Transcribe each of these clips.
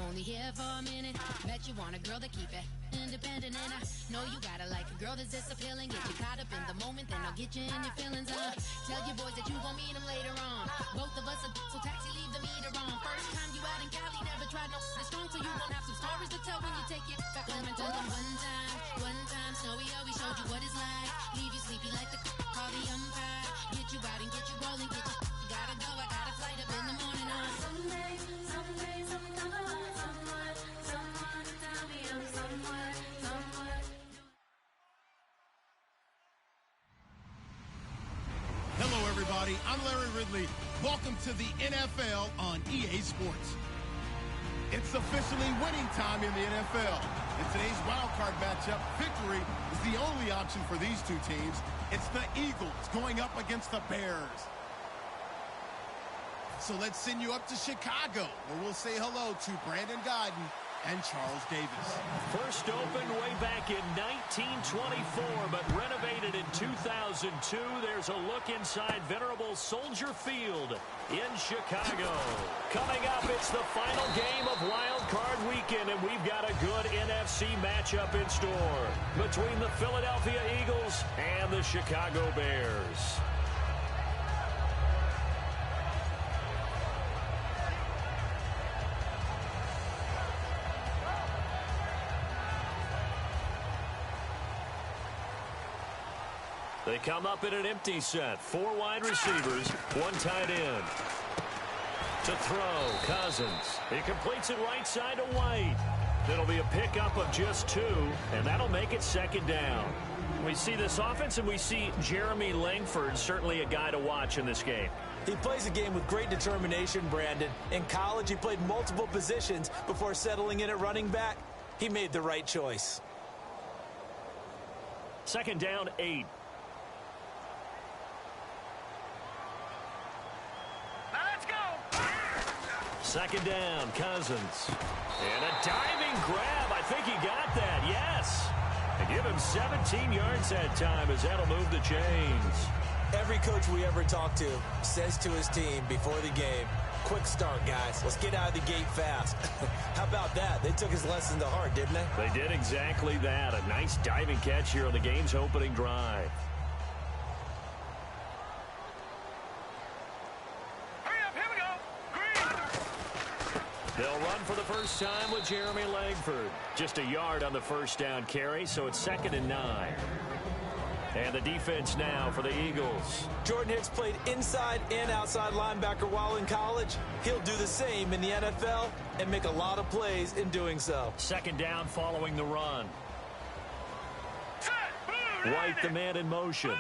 only here for a minute. Bet you want a girl to keep it independent, and I know you gotta like a girl that's this appealing. Get you caught up in the moment, then I'll get you in your feelings. Tell your boys that you gon' meet them later on. Both of us are so taxi, leave the meter on. First time you out in Cali, never tried no this strong, so you gon' have some stories to tell when you take it back home and tell them one time, Snowy always showed you what it's like. Leave you sleepy like the call the umpire. Get you out and get you rolling, get you gotta go. I got a flight up in the morning. Someday, someone come along, someone to tell me I'm someone. Hello, everybody. I'm Larry Ridley. Welcome to the NFL on EA Sports. It's officially winning time in the NFL. In today's wildcard matchup, victory is the only option for these two teams. It's the Eagles going up against the Bears. So let's send you up to Chicago, where we'll say hello to Brandon Godden and Charles Davis. First opened way back in 1924, but renovated in 2002. There's a look inside venerable Soldier Field in Chicago. Coming up, it's the final game of Wild Card Weekend, and we've got a good NFC matchup in store between the Philadelphia Eagles and the Chicago Bears. They come up in an empty set. 4 wide receivers, 1 tight end. To throw, Cousins. He completes it right side to White. It'll be a pickup of just 2, and that'll make it second down. We see this offense, and we see Jeremy Langford, certainly a guy to watch in this game. He plays a game with great determination, Brandon. In college, he played multiple positions before settling in at running back. He made the right choice. Second down, 8. Second down, Cousins. And a diving grab. I think he got that, yes. And give him 17 yards that time as that'll move the chains. Every coach we ever talk to says to his team before the game, quick start, guys. Let's get out of the gate fast. How about that? They took his lesson to heart, didn't they? They did exactly that. A nice diving catch here on the game's opening drive. They'll run for the first time with Jeremy Langford. Just a yard on the first down carry, so it's 2nd and 9. And the defense now for the Eagles. Jordan Hicks played inside and outside linebacker while in college. He'll do the same in the NFL and make a lot of plays in doing so. Second down following the run. White, the man in motion.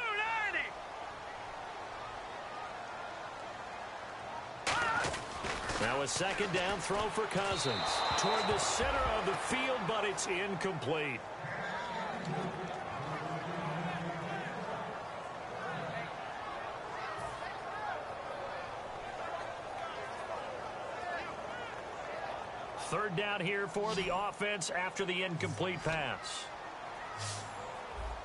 Now a second down throw for Cousins. Toward the center of the field, but it's incomplete. Third down here for the offense after the incomplete pass.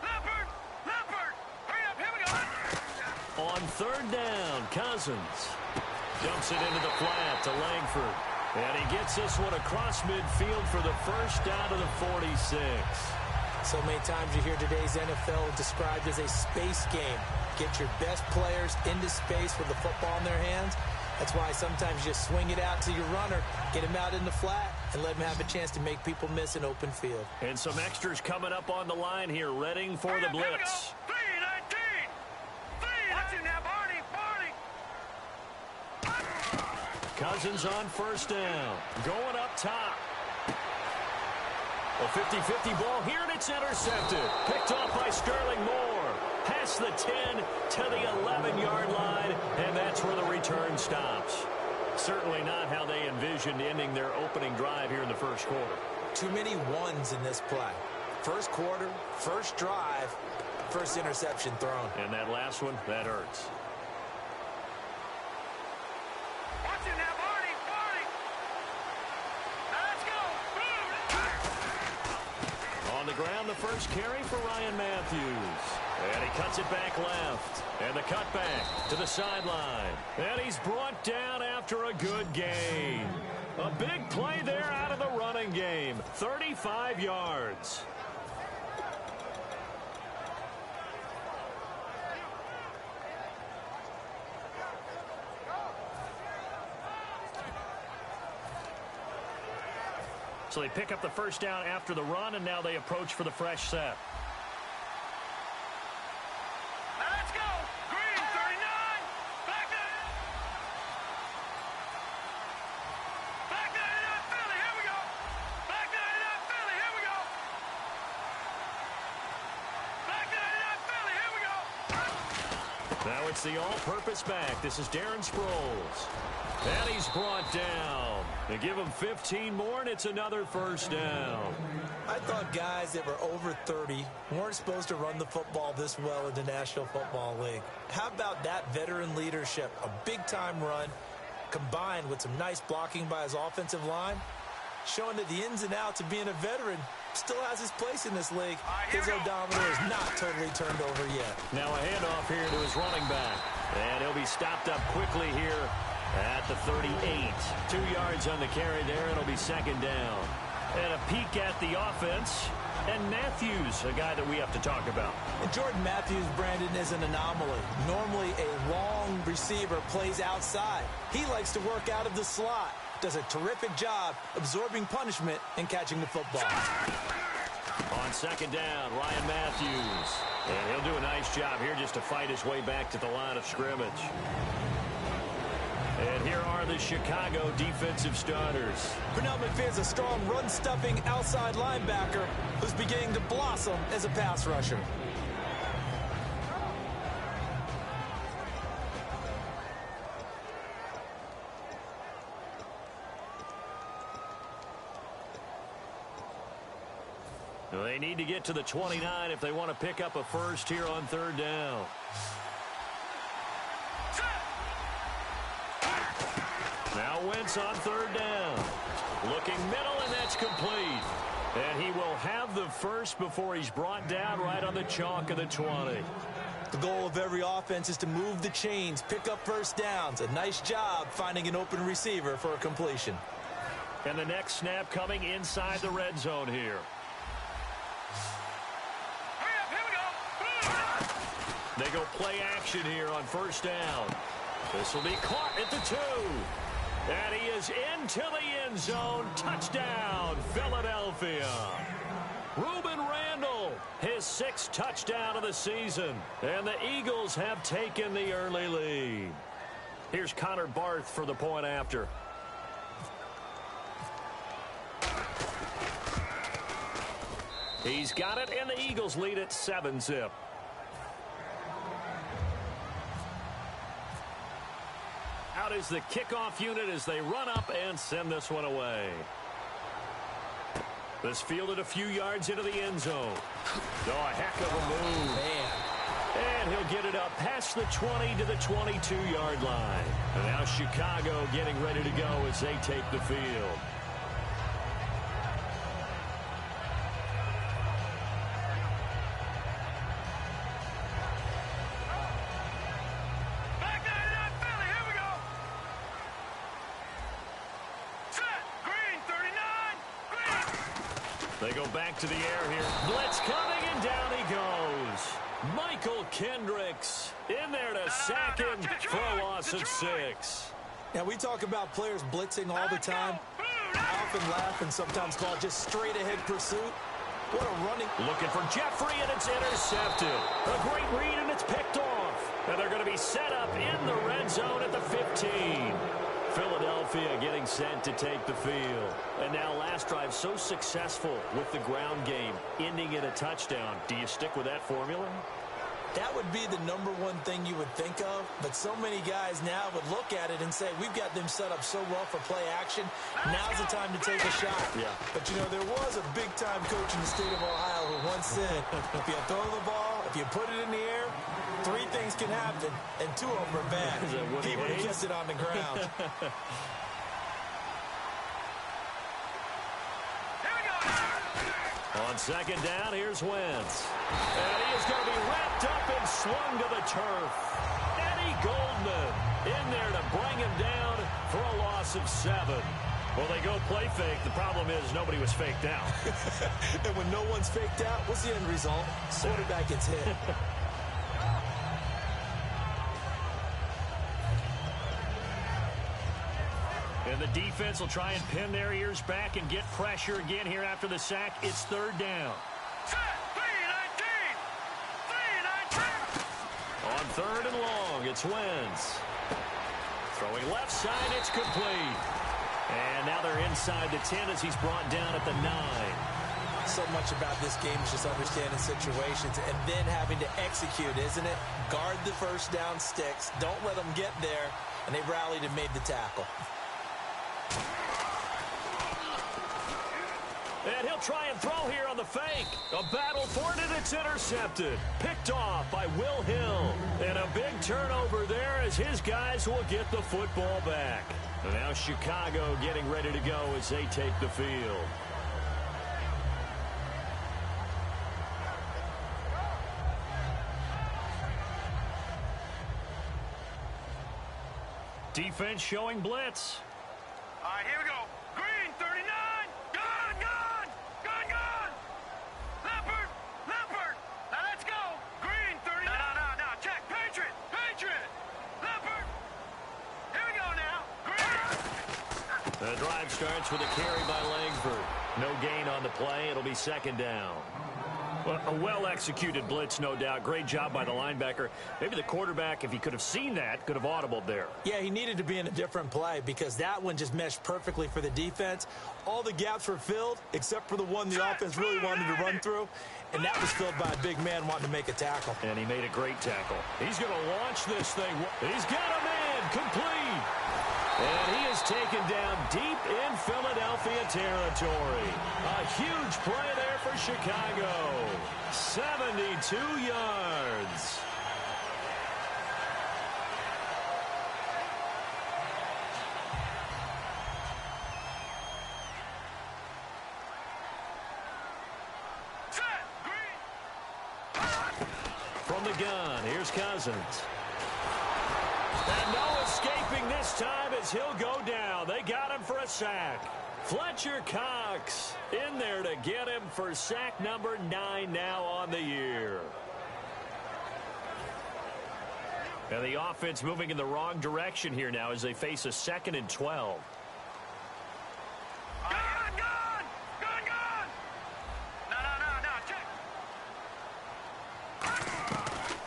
Hurry up, here we go. On third down, Cousins dumps it into the flat to Langford. And he gets this one across midfield for the first down to the 46. So many times you hear today's NFL described as a space game. Get your best players into space with the football in their hands. That's why sometimes you swing it out to your runner, get him out in the flat, and let him have a chance to make people miss an open field. And some extras coming up on the line here, readying for the blitz. 3-19. Watch it now, Barney. Cousins on first down. Going up top. A 50-50 ball here, and it's intercepted. Picked off by Sterling Moore. Past the 10 to the 11-yard line, and that's where the return stops. Certainly not how they envisioned ending their opening drive here in the first quarter. Too many ones in this play. First quarter, first drive, first interception thrown. And that last one, that hurts. Watch it now, Barney. Now let's go. On the ground, the first carry for Ryan Matthews. And he cuts it back left. And the cutback to the sideline. And he's brought down after a good gain. A big play there out of the running game, 35 yards. So they pick up the first down after the run, and now they approach for the fresh set. Let's go. Green, 39. Back to Philly. Here we go. Back to Philly. Here we go. Back to Philly. Here we go. Now it's the all-purpose back. This is Darren Sproles. And he's brought down. They give him 15 more, and it's another first down. I thought guys that were over 30 weren't supposed to run the football this well in the National Football League. How about that veteran leadership? A big-time run combined with some nice blocking by his offensive line, showing that the ins and outs of being a veteran still has his place in this league. His odometer is not totally turned over yet. Now a handoff here to his running back. And he'll be stopped up quickly here at the 38. 2 yards on the carry there. It'll be second down. And a peek at the offense. And Matthews, a guy that we have to talk about. And Jordan Matthews, Brandon, is an anomaly. Normally a long receiver plays outside. He likes to work out of the slot. Does a terrific job absorbing punishment and catching the football. On second down, Ryan Matthews. And he'll do a nice job here just to fight his way back to the line of scrimmage. And here are the Chicago defensive starters. Patrolmen fans, a strong run-stuffing outside linebacker who's beginning to blossom as a pass rusher. They need to get to the 29 if they want to pick up a first here on third down. Now Wentz on third down. Looking middle, and that's complete. And he will have the first before he's brought down right on the chalk of the 20. The goal of every offense is to move the chains, pick up first downs. A nice job finding an open receiver for a completion. And the next snap coming inside the red zone here. They go play action here on first down. This will be caught at the 2. And he is into the end zone. Touchdown, Philadelphia. Reuben Randall, his 6th touchdown of the season. And the Eagles have taken the early lead. Here's Connor Barth for the point after. He's got it, and the Eagles lead at 7-zip. Out is the kickoff unit as they run up and send this one away. This fielded a few yards into the end zone. Oh, a heck of a move. Man. And he'll get it up past the 20 to the 22-yard line. And now Chicago getting ready to go as they take the field. They go back to the air here. Blitz coming, and down he goes. Michael Kendricks in there to sack him for a loss of 6. Now, we talk about players blitzing all the time. I often laugh and sometimes call it just straight-ahead pursuit. What a running. Looking for Jeffrey, and it's intercepted. A great read, and it's picked off. And they're going to be set up in the red zone at the 15. Philadelphia getting set to take the field. And now last drive so successful with the ground game, ending in a touchdown. Do you stick with that formula? That would be the number one thing you would think of, but so many guys now would look at it and say, we've got them set up so well for play action, now's the time to take a shot. Yeah. But, you know, there was a big-time coach in the state of Ohio who once said, if you throw the ball, if you put it in the air, 3 things can happen, and 2 of them are bad. He would have kept it on the ground. On second down, here's Wentz. And he is going to be wrapped up and swung to the turf. Eddie Goldman in there to bring him down for a loss of 7. Well, they go play fake. The problem is nobody was faked out. And when no one's faked out, what's the end result? Quarterback gets hit. And the defense will try and pin their ears back and get pressure again here after the sack. It's third down. Set. 3-19. On third and long, it's Wentz. Throwing left side, it's complete. And now they're inside the 10 as he's brought down at the 9. So much about this game is just understanding situations and then having to execute, isn't it? Guard the first down sticks. Don't let them get there. And they rallied and made the tackle. And he'll try and throw here on the fake. A battle for it, and it's intercepted. Picked off by Will Hill. And a big turnover there as his guys will get the football back. And now Chicago getting ready to go as they take the field. Defense showing blitz. All right, here we go. Green, 39. Gone, gone. Gone, gone. Leopard, leopard. Now let's go. Green, 39. No. Check. Patriot, Patriot. Leopard. Here we go now. Green. The drive starts with a carry by Langford. No gain on the play. It'll be second down. Well, a well-executed blitz, no doubt. Great job by the linebacker. Maybe the quarterback, if he could have seen that, could have audibled there. Yeah, he needed to be in a different play because that one just meshed perfectly for the defense. All the gaps were filled except for the one the offense really wanted to run through, and that was filled by a big man wanting to make a tackle. And he made a great tackle. He's going to launch this thing. He's got a man complete. And he is taken down deep in Philadelphia territory. A huge play there for Chicago. 72 yards. Set. Green. From the gun, here's Cousins. And no escaping this time as he'll go down. They got him for a sack. Fletcher Cox in there to get him for sack number 9 now on the year. And the offense moving in the wrong direction here now as they face a 2nd and 12. Gone. No. Check.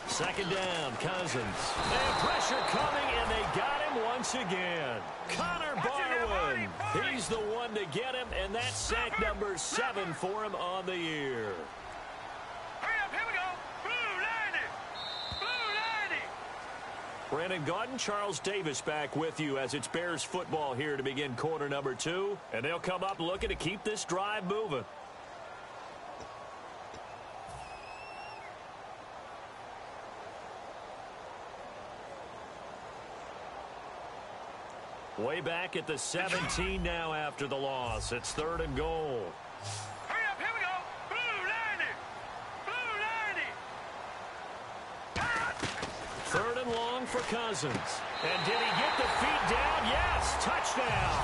Second down, Cousins. And pressure coming, and they got him once again. Connor Barwin, he's the one to get him, and that's sack number 7 for him on the year. Hurry up, here we go. Blue 90. Brandon Gaudin, Charles Davis back with you as it's Bears football here to begin quarter number 2. And they'll come up looking to keep this drive moving. Way back at the 17 now after the loss. It's 3rd and goal. Hurry up, here we go. Blue 90. 3rd and long for Cousins. And did he get the feet down? Yes, touchdown.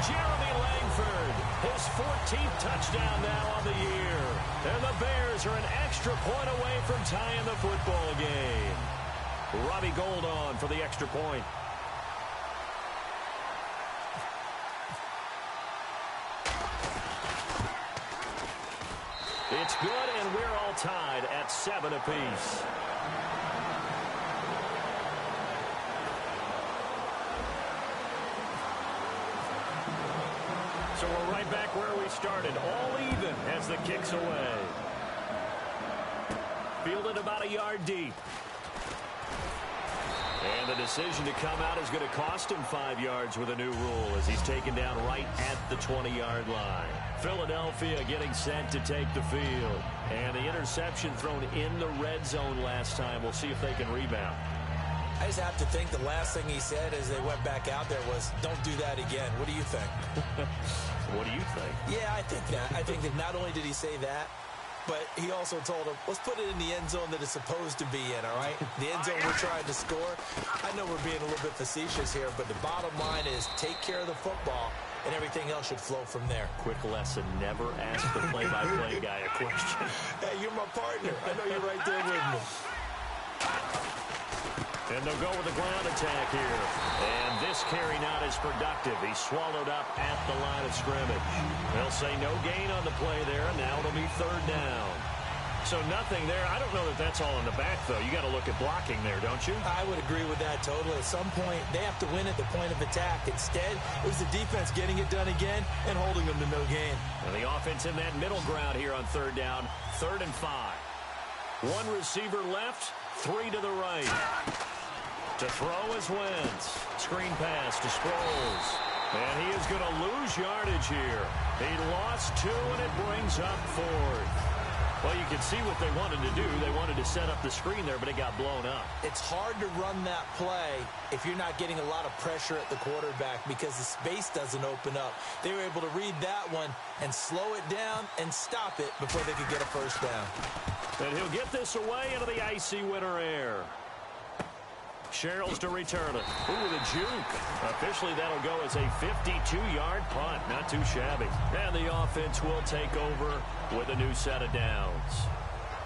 Jeremy Langford, his 14th touchdown now on the year. And the Bears are an extra point away from tying the football game. Robbie Gould on for the extra point. It's good, and we're all tied at 7 apiece. So we're right back where we started, all even as the kick's away. Fielded about a yard deep. And the decision to come out is going to cost him 5 yards with a new rule as he's taken down right at the 20-yard line. Philadelphia getting set to take the field. And the interception thrown in the red zone last time. We'll see if they can rebound. I just have to think the last thing he said as they went back out there was, don't do that again. What do you think? What do you think? Yeah, I think that. I think that not only did he say that, but he also told him, let's put it in the end zone that it's supposed to be in, all right? The end zone we're trying to score. I know we're being a little bit facetious here, but the bottom line is take care of the football and everything else should flow from there. Quick lesson, never ask the play-by-play guy a question. Hey, you're my partner. I know you're right there with me. And they'll go with the ground attack here. And this carry not as productive. He's swallowed up at the line of scrimmage. They'll say no gain on the play there, and now it'll be third down. So nothing there. I don't know that that's all in the back, though. You got to look at blocking there, don't you? I would agree with that totally. At some point, they have to win at the point of attack. Instead, it was the defense getting it done again and holding them to no gain. And the offense in that middle ground here on third down, 3rd and 5. One receiver left, 3 to the right. To throw is Wentz. Screen pass to Sproles. And he is going to lose yardage here. He lost 2, and it brings up 4th. Well, you can see what they wanted to do. They wanted to set up the screen there, but it got blown up. It's hard to run that play if you're not getting a lot of pressure at the quarterback because the space doesn't open up. They were able to read that one and slow it down and stop it before they could get a first down. And he'll get this away into the icy winter air. Sherrills to return it. Ooh, the juke. Officially, that'll go as a 52-yard punt. Not too shabby. And the offense will take over with a new set of downs.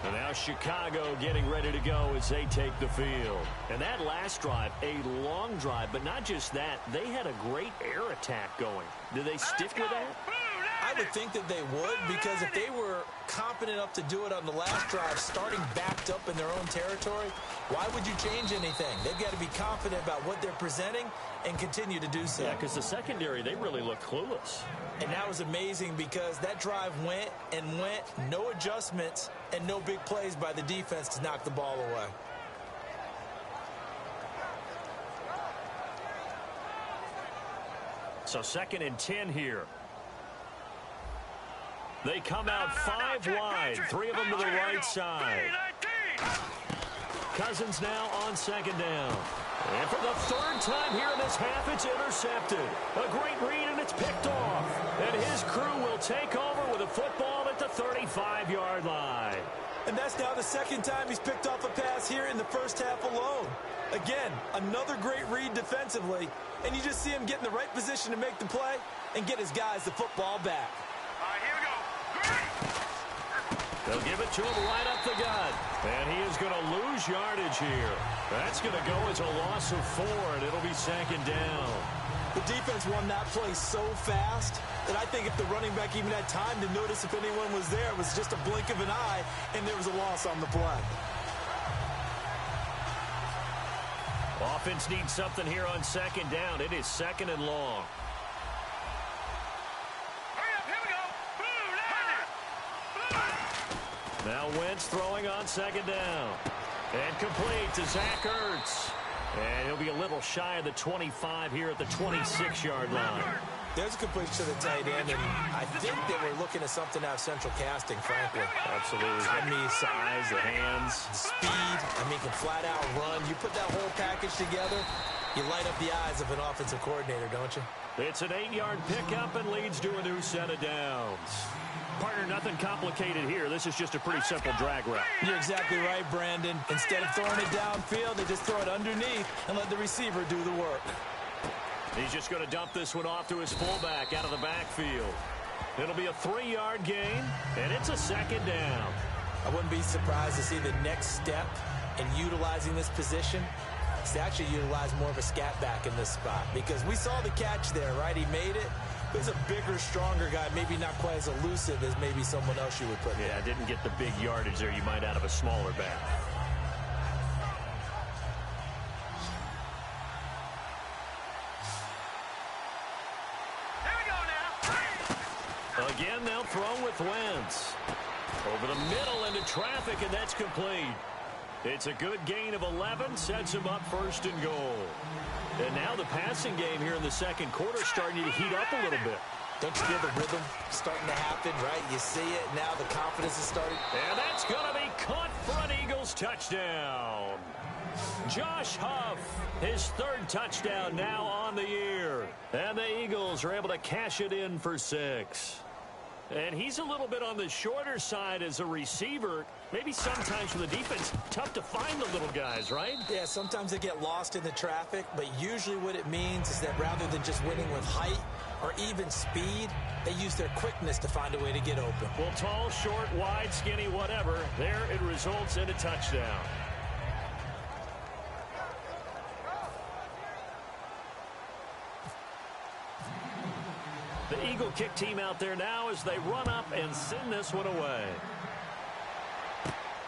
And now Chicago getting ready to go as they take the field. And that last drive, a long drive, but not just that. They had a great air attack going. Do they stick with that? I would think that they would, because if they were confident enough to do it on the last drive, starting backed up in their own territory, why would you change anything? They've got to be confident about what they're presenting and continue to do so. Yeah, because the secondary, they really look clueless. And that was amazing because that drive went and went, no adjustments and no big plays by the defense to knock the ball away. So 2nd and 10 here. They come out 5 wide, 3 of them to the right side. Cousins now on 2nd down. And for the 3rd time here in this half, it's intercepted. A great read, and it's picked off. And his crew will take over with a football at the 35-yard line. And that's now the 2nd time he's picked off a pass here in the first half alone. Again, another great read defensively. And you just see him get in the right position to make the play and get his guys the football back. Here we go. They'll give it to him right up the gut. And he is going to lose yardage here. That's going to go as a loss of 4, and it'll be 2nd down. The defense won that play so fast that I think if the running back even had time to notice if anyone was there, it was just a blink of an eye, and there was a loss on the play. Offense needs something here on 2nd down. It is 2nd and long. Now Wentz throwing on 2nd down. And complete to Zach Ertz. And he'll be a little shy of the 25 here at the 26-yard line. There's a completion to the tight end, and I think they were looking at something out of central casting, frankly. Absolutely. I mean, size, the hands. The speed. I mean, can flat out run. You put that whole package together, you light up the eyes of an offensive coordinator, don't you? It's an 8-yard pickup and leads to a new set of downs. Partner, nothing complicated here. This is just a pretty simple drag route. You're exactly right, Brandon. Instead of throwing it downfield, they just throw it underneath and let the receiver do the work. He's just going to dump this one off to his fullback out of the backfield. It'll be a 3-yard gain, and it's a 2nd down. I wouldn't be surprised to see the next step in utilizing this position is to actually utilize more of a scat back in this spot, because we saw the catch there, right? He made it. He's a bigger, stronger guy, maybe not quite as elusive as maybe someone else you would put there. Yeah, didn't get the big yardage there you might out of a smaller back. Here we go now. Again, now thrown with Wentz. Over the middle into traffic, and that's complete. It's a good gain of 11, sets him up 1st and goal. And now the passing game here in the 2nd quarter starting to heat up a little bit. Don't you feel the rhythm starting to happen, right? You see it, now the confidence is starting. And that's going to be caught for an Eagles touchdown. Josh Huff, his 3rd touchdown now on the year. And the Eagles are able to cash it in for 6. And he's a little bit on the shorter side as a receiver. Maybe sometimes for the defense, tough to find the little guys, right? Yeah, sometimes they get lost in the traffic, but usually what it means is that rather than just winning with height or even speed, they use their quickness to find a way to get open. Well, tall, short, wide, skinny, whatever, there it results in a touchdown. The Eagle kick team out there now as they run up and send this one away.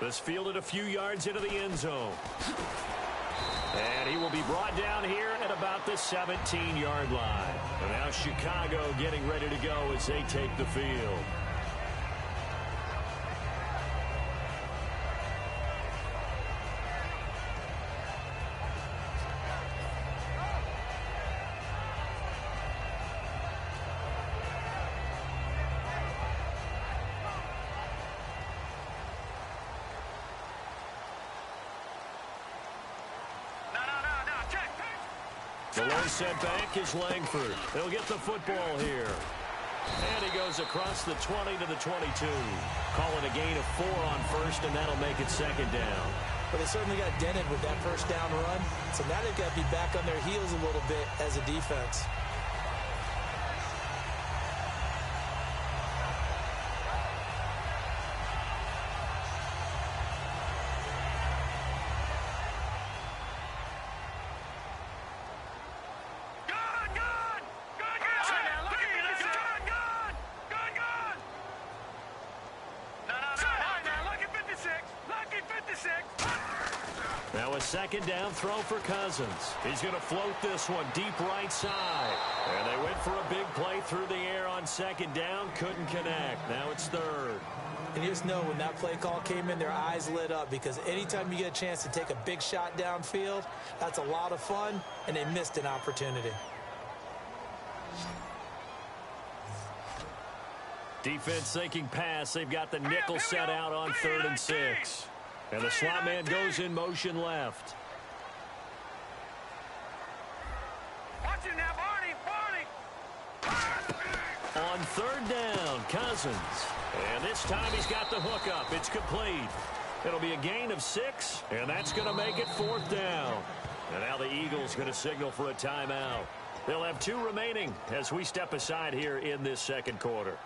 This fielded a few yards into the end zone. And he will be brought down here at about the 17-yard line. And now Chicago getting ready to go as they take the field. The low set back is Langford. They'll get the football here. And he goes across the 20 to the 22. Call it a gain of 4 on first, and that'll make it second down. But they certainly got dented with that first down run. So now they've got to be back on their heels a little bit as a defense. Now a second down throw for Cousins. He's going to float this one deep right side. And they went for a big play through the air on second down. Couldn't connect. Now it's third. And you just know when that play call came in, their eyes lit up, because anytime you get a chance to take a big shot downfield, that's a lot of fun, and they missed an opportunity. Defense thinking pass. They've got the nickel set out on 3rd and 6. And the slot man goes in motion left. Watch it now, Barney. On 3rd down, Cousins. And this time he's got the hook up. It's complete. It'll be a gain of 6, and that's going to make it 4th down. And now the Eagles going to signal for a timeout. They'll have 2 remaining as we step aside here in this second quarter.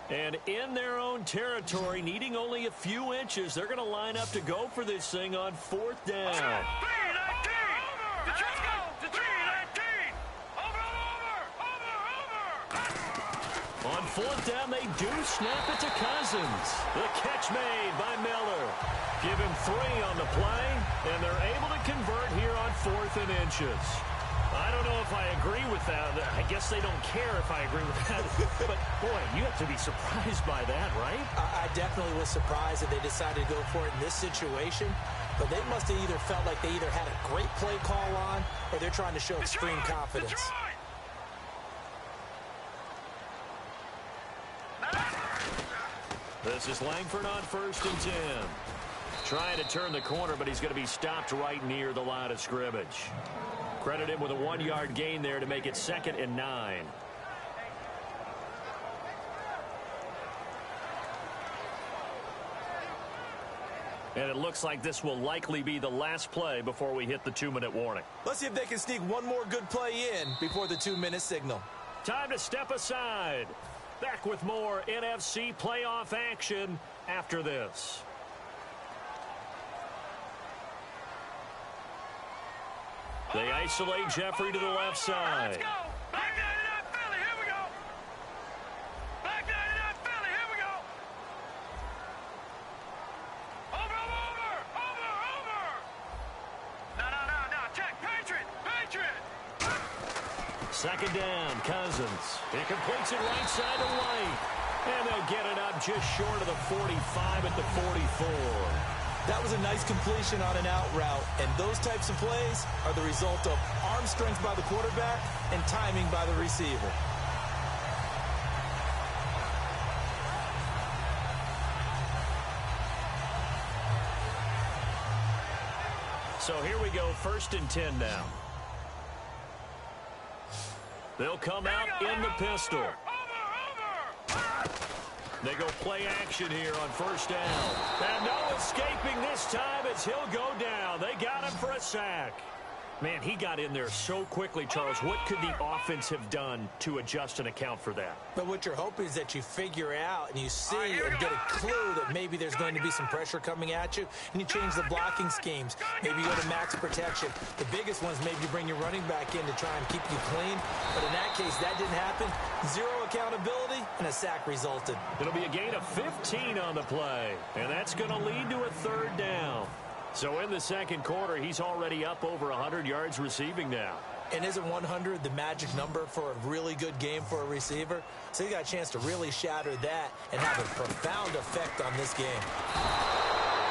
And in their own territory, needing only a few inches, they're going to line up to go for this thing on 4th down. On 4th down, they do snap it to Cousins. The catch made by Miller. Give him 3 on the play, and they're able to convert here on 4th and inches. I don't know if I agree with that. I guess they don't care if I agree with that. But, boy, you have to be surprised by that, right? I definitely was surprised that they decided to go for it in this situation. But they must have either felt like they either had a great play call on, or they're trying to show extreme confidence. This is Langford on 1st and 10. Trying to turn the corner, but he's going to be stopped right near the line of scrimmage. Credit him with a 1-yard gain there to make it 2nd and 9. And it looks like this will likely be the last play before we hit the 2-minute warning. Let's see if they can sneak one more good play in before the 2-minute signal. Time to step aside. Back with more NFC playoff action after this. They isolate Jeffrey to the left side. Let's go. Back 99 Philly. Here we go. Back 99 Philly. Here we go. Over. No. Check. Patriot. Second down, Cousins. He completes it right side to White. And they'll get it up just short of the 45 at the 44. That was a nice completion on an out route, and those types of plays are the result of arm strength by the quarterback and timing by the receiver. So here we go, 1st and 10 now. They'll come out in the pistol. They go play action here on 1st down. And no escaping this time as he'll go down. They got him for a sack. Man, he got in there so quickly, Charles. What could the offense have done to adjust and account for that? But what you're hoping is that you figure out and you see and get a clue that maybe there's going to be some pressure coming at you, and you change the blocking schemes. Maybe you go to max protection. The biggest ones, maybe you bring your running back in to try and keep you clean. But in that case, that didn't happen. Zero accountability, and a sack resulted. It'll be a gain of 15 on the play, and that's going to lead to a 3rd down. So in the 2nd quarter, he's already up over 100 yards receiving now. And isn't 100 the magic number for a really good game for a receiver? So he got a chance to really shatter that and have a profound effect on this game.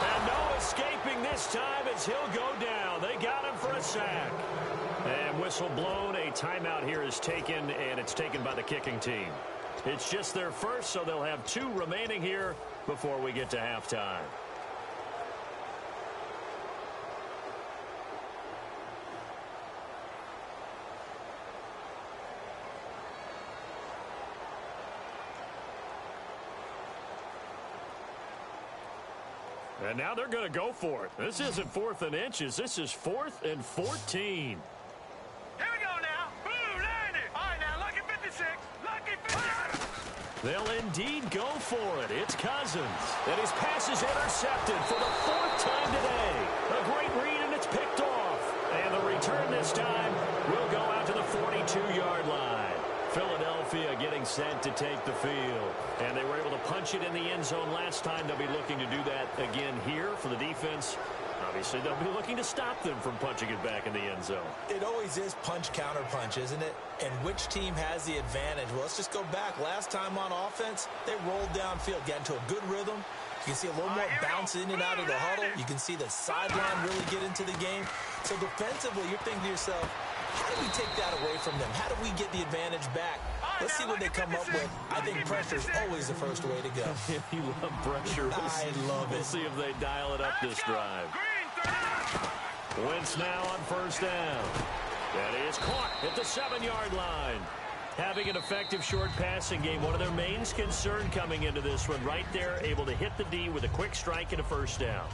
And no escaping this time as he'll go down. They got him for a sack. And whistle blown. A timeout here is taken, and it's taken by the kicking team. It's just their first, so they'll have 2 remaining here before we get to halftime. And now they're going to go for it. This isn't 4th and inches. This is 4th and 14. Here we go now. Boom, landed. All right, now, lucky 56. Lucky 56. They'll indeed go for it. It's Cousins. And his pass is intercepted for the 4th time today. A great read, and it's picked off. And the return this time will go out to the 42-yard line. Philadelphia getting set to take the field. And they were able to punch it in the end zone last time. They'll be looking to do that again here for the defense. Obviously, they'll be looking to stop them from punching it back in the end zone. It always is punch-counter-punch, isn't it? And which team has the advantage? Well, let's just go back. Last time on offense, they rolled downfield, got into a good rhythm. You can see a little more bounce in and out of the huddle. You can see the sideline really get into the game. So defensively, you're thinking to yourself, how do we take that away from them? How do we get the advantage back? Let's see what they come up with. I think pressure is always the first way to go. You love pressure. I love it. We'll see if they dial it up this drive. Wentz now on 1st down. That is caught at the 7-yard line. Having an effective short passing game, one of their main concern coming into this one, right there, able to hit the D with a quick strike and a 1st down.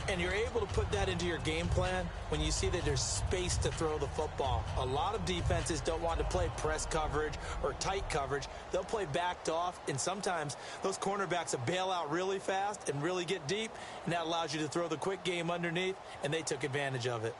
And you're able to put that into your game plan when you see that there's space to throw the football. A lot of defenses don't want to play press coverage or tight coverage. They'll play backed off, and sometimes those cornerbacks will bail out really fast and really get deep, and that allows you to throw the quick game underneath, and they took advantage of it.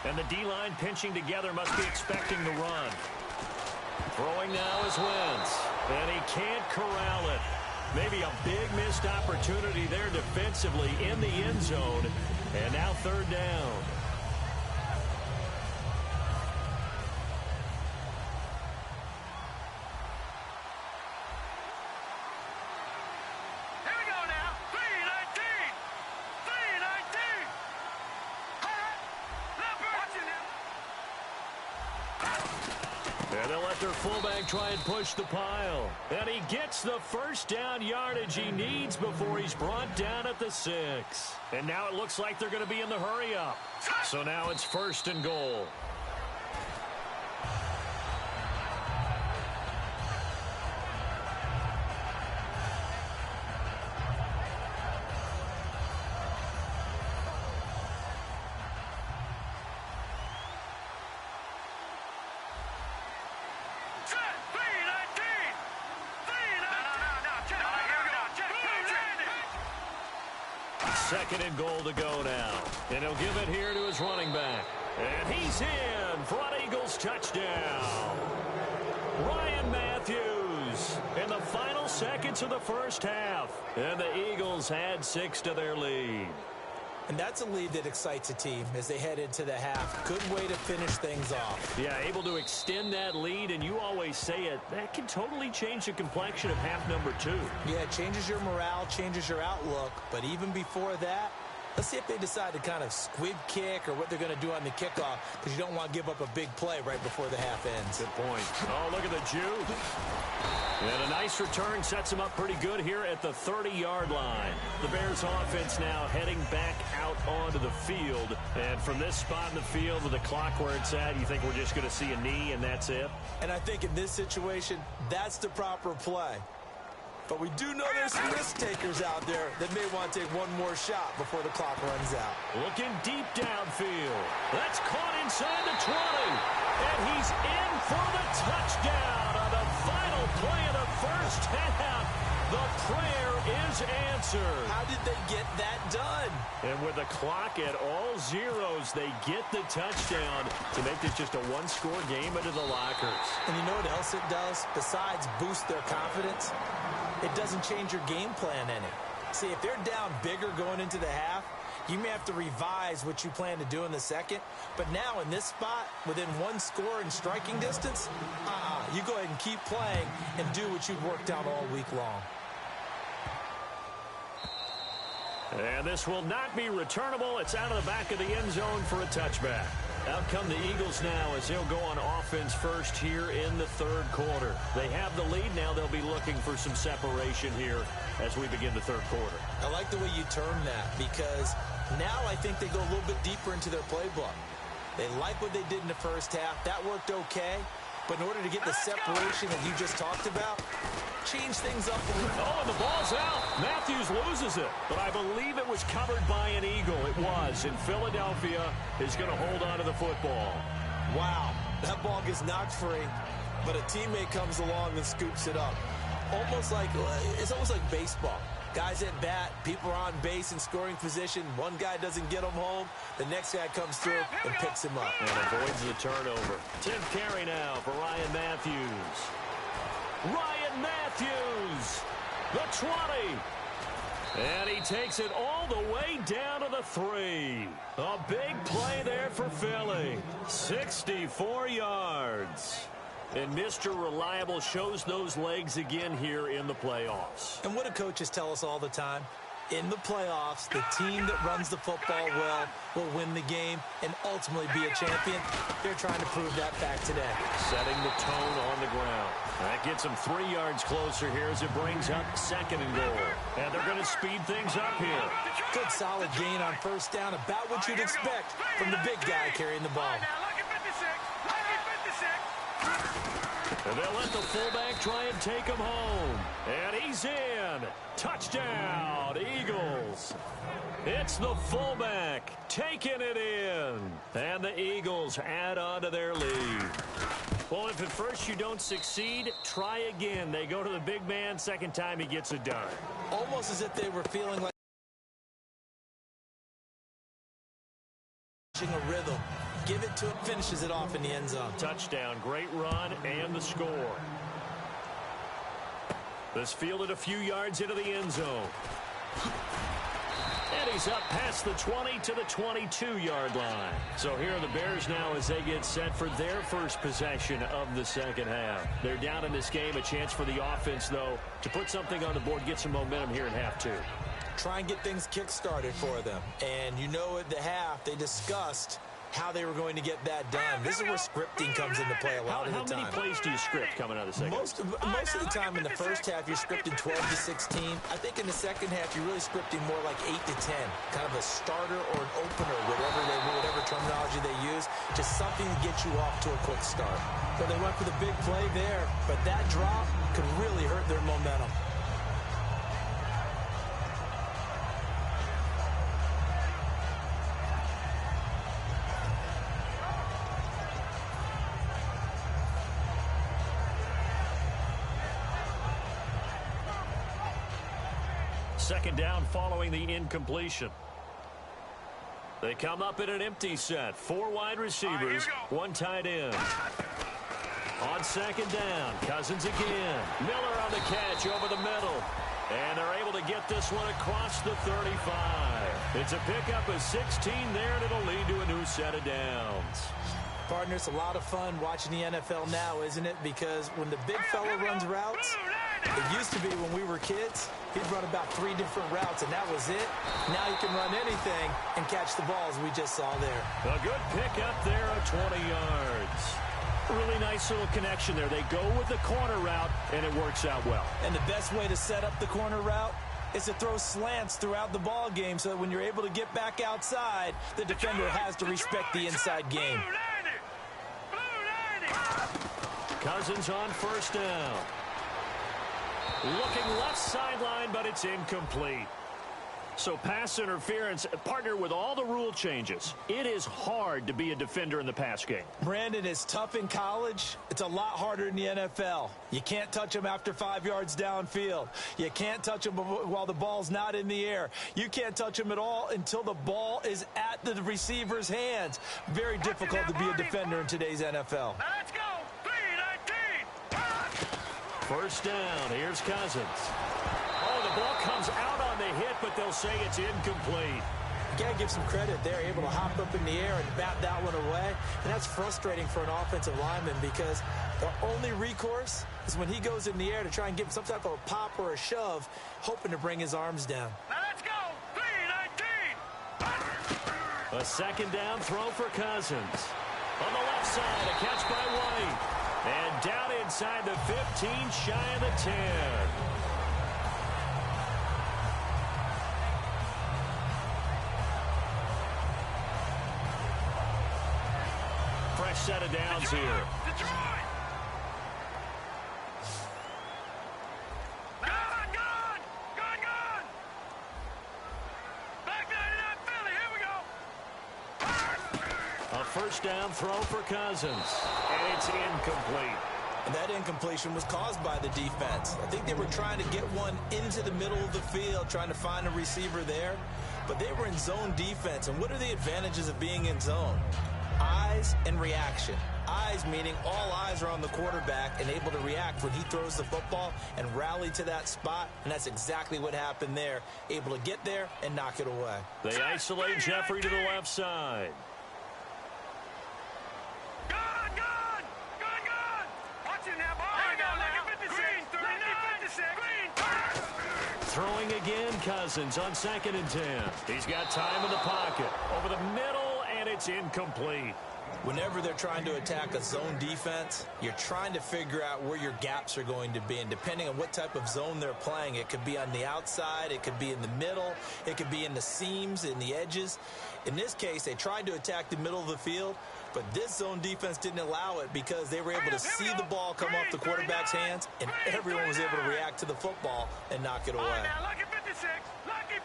And the D-line pinching together must be expecting the run. Throwing now is Wentz. And he can't corral it. Maybe a big missed opportunity there defensively in the end zone. And now 3rd down. And they'll let their fullback try and push the pile. And he gets the 1st down yardage he needs before he's brought down at the 6. And now it looks like they're going to be in the hurry up. So now it's 1st and goal. Second and goal to go now. And he'll give it here to his running back. And he's in for an Eagles touchdown. Ryan Matthews in the final seconds of the 1st half. And the Eagles add 6 to their lead. And that's a lead that excites a team as they head into the half. Good way to finish things off. Yeah, able to extend that lead, and you always say it, that can totally change the complexion of half number 2. Yeah, it changes your morale, changes your outlook. But even before that, Let's see if they decide to kind of squib kick or what they're going to do on the kickoff, because you don't want to give up a big play right before the half ends. Good point. Oh, look at the juke. And a nice return sets them up pretty good here at the 30-yard line. The Bears offense now heading back out onto the field. And from this spot in the field with the clock where it's at, you think we're just going to see a knee and that's it? And I think in this situation, that's the proper play. But we do know there's some risk takers out there that may want to take one more shot before the clock runs out. Looking deep downfield. That's caught inside the 20. And he's in for the touchdown on the final play of the first half. The prayer is answered. How did they get that done? And with the clock at all zeros, they get the touchdown to make this just a one-score game into the lockers. And you know what else it does? Besides boost their confidence, it doesn't change your game plan any. See, if they're down bigger going into the half, you may have to revise what you plan to do in the second. But now in this spot, within one score in striking distance, you go ahead and keep playing and do what you've worked out all week long. And this will not be returnable. It's out of the back of the end zone for a touchback. Out come the Eagles now as they'll go on offense first here in the third quarter. They have the lead. Now they'll be looking for some separation here as we begin the third quarter. I like the way you term that, because now I think they go a little bit deeper into their playbook. They like what they did in the first half. That worked okay. But in order to get the separation that you just talked about, change things up a little. Oh, and the ball's out. Matthews loses it. But I believe it was covered by an Eagle. It was. And Philadelphia is going to hold on to the football. Wow. That ball gets knocked free, but a teammate comes along and scoops it up. It's almost like baseball. Guys at bat, people are on base in scoring position. One guy doesn't get him home. The next guy comes through and picks him up. And avoids the turnover. 10th carry now for Ryan Matthews. Ryan Matthews, the 20. And he takes it all the way down to the 3. A big play there for Philly. 64 yards. And Mr. Reliable shows those legs again here in the playoffs. And what do coaches tell us all the time? In the playoffs, the team that runs the football well will win the game and ultimately be a champion. They're trying to prove that fact today. Setting the tone on the ground. That gets them 3 yards closer here as it brings up 2nd and goal. And they're going to speed things up here. Good solid gain on first down, about what you'd expect from the big guy carrying the ball. And they'll let the fullback try and take him home. And he's in. Touchdown, Eagles. It's the fullback taking it in. And the Eagles add on to their lead. Well, if at first you don't succeed, try again. They go to the big man. Second time he gets it done. Almost as if they were feeling like a rhythm. Give it to him, finishes it off in the end zone. Touchdown, great run, and the score. This fielded a few yards into the end zone. And he's up past the 20 to the 22-yard line. So here are the Bears now as they get set for their first possession of the second half. They're down in this game. A chance for the offense, though, to put something on the board, get some momentum here in half two. Try and get things kick-started for them. And you know at the half they discussed how they were going to get that done. This is where scripting comes into play a lot of the time. How many plays do you script coming out of the second? Most of the time in the first half, you're scripting 12 to 16. I think in the second half, you're really scripting more like 8 to 10. Kind of a starter or an opener, whatever terminology they use. Just something to get you off to a quick start. So they went for the big play there, but that drop could really hurt their momentum. Second down following the incompletion. They come up in an empty set. 4 wide receivers, 1 tight end. On second down, Cousins again. Miller on the catch over the middle. And they're able to get this one across the 35. It's a pickup of 16 there, and it'll lead to a new set of downs. Partner, it's a lot of fun watching the NFL now, isn't it? Because when the big fella runs routes, It used to be when we were kids, he'd run about 3 different routes, and that was it. Now he can run anything and catch the ball, as we just saw there. A good pick up there at 20 yards. Really nice little connection there. They go with the corner route, and it works out well. And the best way to set up the corner route is to throw slants throughout the ball game so that when you're able to get back outside, the defender has to respect the inside game. Cousins on first down. Looking left sideline, but it's incomplete. So pass interference, partner with all the rule changes. It is hard to be a defender in the pass game. Brandon, is tough in college. It's a lot harder in the NFL. You can't touch him after 5 yards downfield. You can't touch him while the ball's not in the air. You can't touch him at all until the ball is at the receiver's hands. Very difficult to be a defender in today's NFL. Now let's go. 3-19. First down. Here's Cousins. Oh, the ball comes out on the hit, but they'll say it's incomplete. You got to give some credit. They're able to hop up in the air and bat that one away. And that's frustrating for an offensive lineman because the only recourse is when he goes in the air to try and give some type of a pop or a shove, hoping to bring his arms down. Now let's go. 3-19. A second down throw for Cousins. On the left side, a catch by White. And down inside the 15, shy of the 10. Fresh set of downs here. Detroit. Gone. Back 99 Philly. Here we go. A first down throw for Cousins. And it's incomplete. And that incompletion was caused by the defense. I think they were trying to get one into the middle of the field, trying to find a receiver there. But they were in zone defense. And what are the advantages of being in zone? Eyes and reaction. Eyes meaning all eyes are on the quarterback and able to react when he throws the football and rally to that spot. And that's exactly what happened there. Able to get there and knock it away. They isolate Jeffrey to the left side. Gone. Watch it now, boy. Green, 56. Throwing again, Cousins on 2nd and 10. He's got time in the pocket. Over the middle, and it's incomplete. Whenever they're trying to attack a zone defense, you're trying to figure out where your gaps are going to be. And depending on what type of zone they're playing, it could be on the outside, it could be in the middle, it could be in the seams, in the edges. In this case, they tried to attack the middle of the field, but this zone defense didn't allow it because they were able to see the ball come off the quarterback's hands, and everyone was able to react to the football and knock it away. All right, now, lucky 56. Leopard.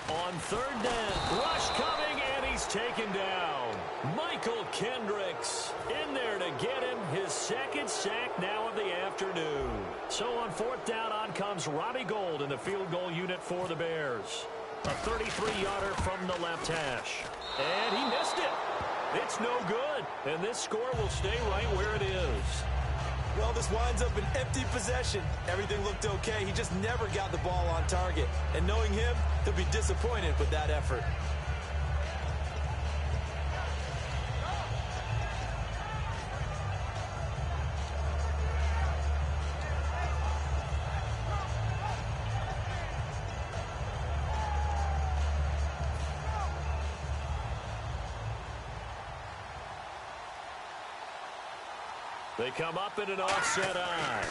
On 3rd down, rush coming, and he's taken down. Michael Kendricks in there to get him his 2nd sack now of the afternoon. So on 4th down, on comes Robbie Gould in the field goal unit for the Bears. A 33-yarder from the left hash. And he missed it. It's no good. And this score will stay right where it is. Well, this winds up an empty possession. Everything looked okay. He just never got the ball on target. And knowing him, he'll be disappointed with that effort. They come up in an offset eye.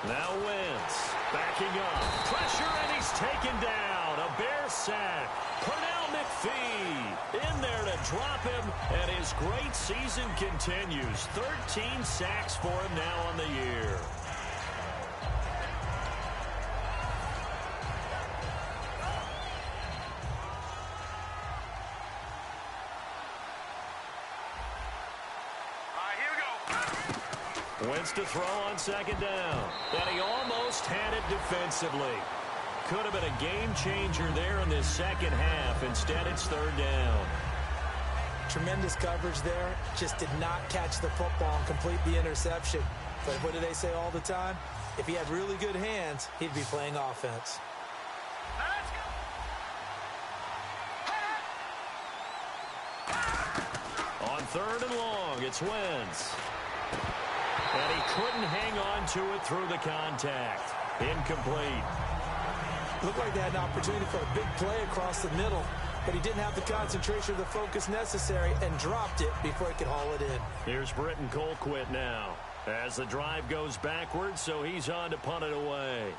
Now Wentz backing up. Pressure, and he's taken down. A Bear sack. Pernell McPhee in there to drop him, and his great season continues. 13 sacks for him now on the year. Wentz to throw on 2nd down. And he almost had it defensively. Could have been a game changer there in this 2nd half. Instead, it's 3rd down. Tremendous coverage there. Just did not catch the football and complete the interception. But what do they say all the time? If he had really good hands, he'd be playing offense. 3rd and long. It's Wentz. And he couldn't hang on to it through the contact. Incomplete. Looked like they had an opportunity for a big play across the middle, but he didn't have the concentration or the focus necessary and dropped it before he could haul it in. Here's Britton Colquitt now as the drive goes backwards, so he's on to punt it away.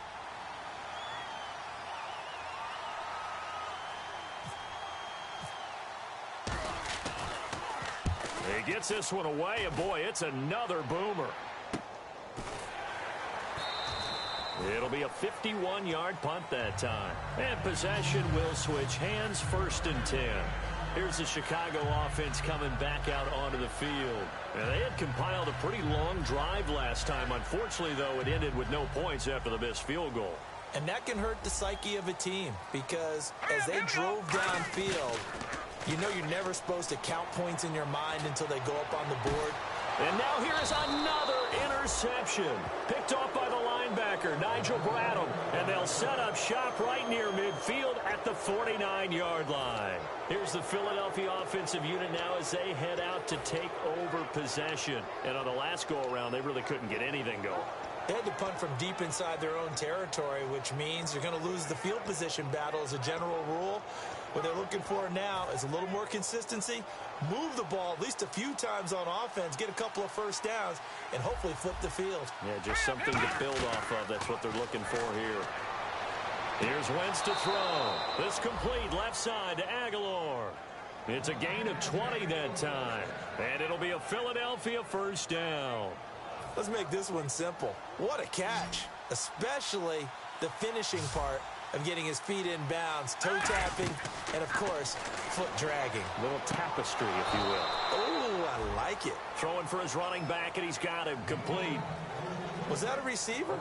He gets this one away, and boy, it's another boomer. It'll be a 51-yard punt that time. And possession will switch hands, 1st and 10. Here's the Chicago offense coming back out onto the field. And they had compiled a pretty long drive last time. Unfortunately, though, it ended with no points after the missed field goal. And that can hurt the psyche of a team because as they drove downfield, you know you're never supposed to count points in your mind until they go up on the board. And now here's another interception. Picked off by the linebacker, Nigel Bradham. And they'll set up shop right near midfield at the 49-yard line. Here's the Philadelphia offensive unit now as they head out to take over possession. And on the last go-around, they really couldn't get anything going. They had to punt from deep inside their own territory, which means you're going to lose the field position battle as a general rule. What they're looking for now is a little more consistency, move the ball at least a few times on offense, get a couple of first downs, and hopefully flip the field. Yeah, just something to build off of. That's what they're looking for here. Here's Wentz to throw. This complete left side to Aguilar. It's a gain of 20 that time, and it'll be a Philadelphia 1st down. Let's make this one simple. What a catch, especially the finishing part of getting his feet in bounds, toe tapping, and of course, foot dragging. Little tapestry, if you will. Oh, I like it. Throwing for his running back, and he's got him complete. Was that a receiver?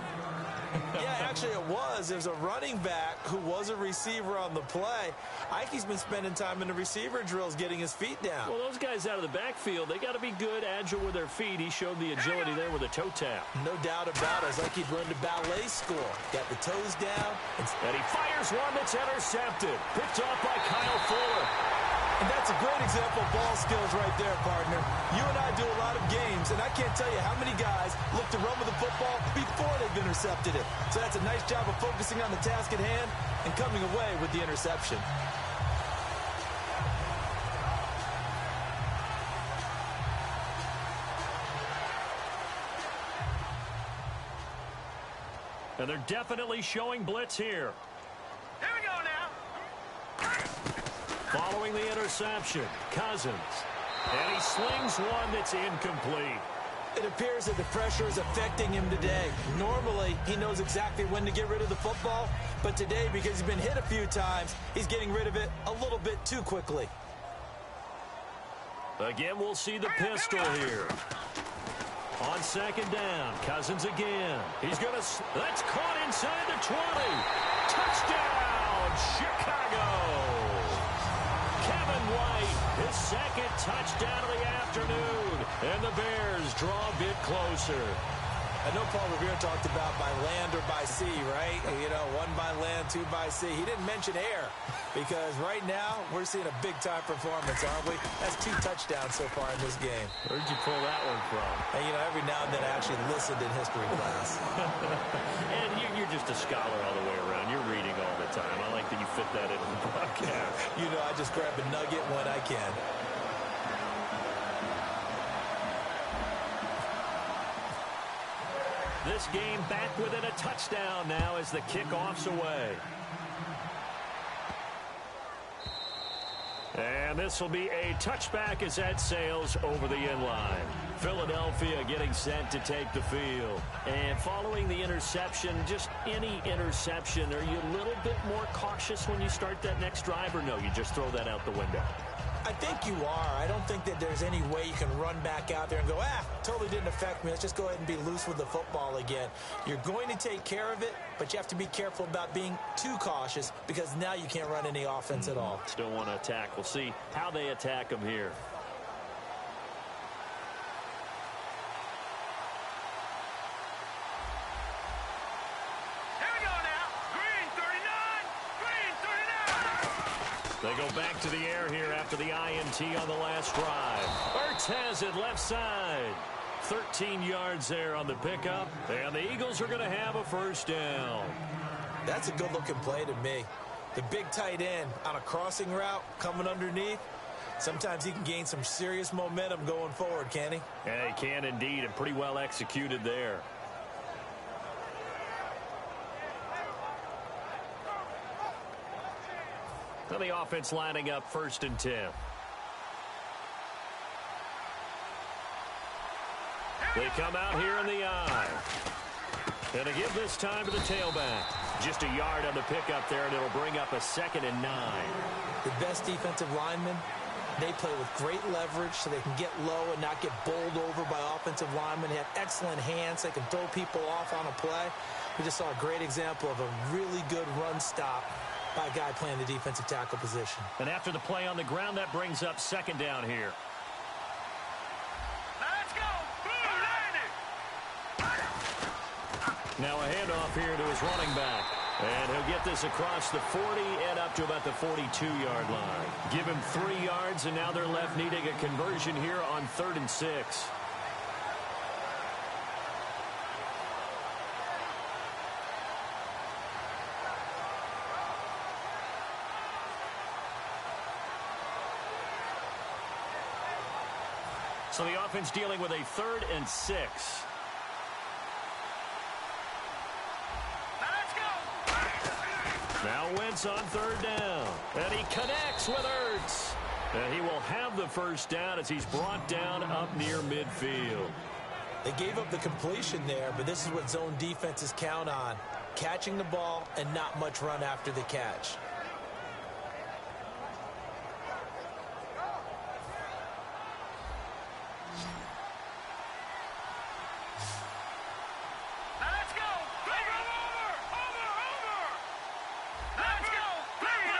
Yeah, actually it was. There's a running back who was a receiver on the play. Ikey's been spending time in the receiver drills getting his feet down. Well, those guys out of the backfield, they got to be good, agile with their feet. He showed the agility there with a toe tap. No doubt about it. It's like he'd learned to ballet school. Got the toes down. And he fires one that's intercepted. Picked off by Kyle Fuller. And that's a great example of ball skills right there, partner. You and I do a lot of games, and I can't tell you how many guys look to run with the football before they've intercepted it. So that's a nice job of focusing on the task at hand and coming away with the interception. And they're definitely showing blitz here. Here we go now. Following the interception, Cousins. And he slings one that's incomplete. It appears that the pressure is affecting him today. Normally, he knows exactly when to get rid of the football, but today, because he's been hit a few times, he's getting rid of it a little bit too quickly. Again, we'll see the pistol here. On 2nd down, Cousins again. He's going to... That's caught inside the 20. Touchdown, Chicago. Kevin White, his 2nd touchdown of the afternoon. And the Bears draw a bit closer. I know Paul Revere talked about by land or by sea, right? You know, 1 by land, 2 by sea. He didn't mention air because right now we're seeing a big-time performance, aren't we? That's 2 touchdowns so far in this game. Where'd you pull that one from? And, you know, every now and then I actually listened in history class. And you're just a scholar all the way around. You're reading all the time. I like that you fit that into the broadcast. You know, I just grab a nugget when I can. This game back within a touchdown now as the kickoff's away. And this will be a touchback as that sails over the inline. Philadelphia getting set to take the field. And following the interception, just any interception, are you a little bit more cautious when you start that next drive, or no, you just throw that out the window? I think you are. I don't think that there's any way you can run back out there and go, totally didn't affect me. Let's just go ahead and be loose with the football again. You're going to take care of it, but you have to be careful about being too cautious because now you can't run any offense at all. Still want to attack. We'll see how they attack them here. They go back to the air here after the INT on the last drive. Ertz has it left side. 13 yards there on the pickup, and the Eagles are going to have a first down. That's a good-looking play to me. The big tight end on a crossing route coming underneath. Sometimes he can gain some serious momentum going forward, can he? Yeah, he can indeed, and pretty well executed there. Now the offense lining up 1st and 10. They come out here in the eye. And they give this time to the tailback. Just a yard on the pickup there, and it'll bring up a 2nd and 9. The best defensive linemen, they play with great leverage so they can get low and not get bowled over by offensive linemen. They have excellent hands. They can throw people off on a play. We just saw a great example of a really good run stop by a guy playing the defensive tackle position. And after the play on the ground, that brings up 2nd down here. Let's go. Now a handoff here to his running back. And he'll get this across the 40 and up to about the 42-yard line. Give him 3 yards, and now they're left needing a conversion here on 3rd and 6. So the offense dealing with a 3rd and 6. Now Wentz on 3rd down. And he connects with Ertz. And he will have the first down as he's brought down up near midfield. They gave up the completion there, but this is what zone defenses count on. Catching the ball and not much run after the catch.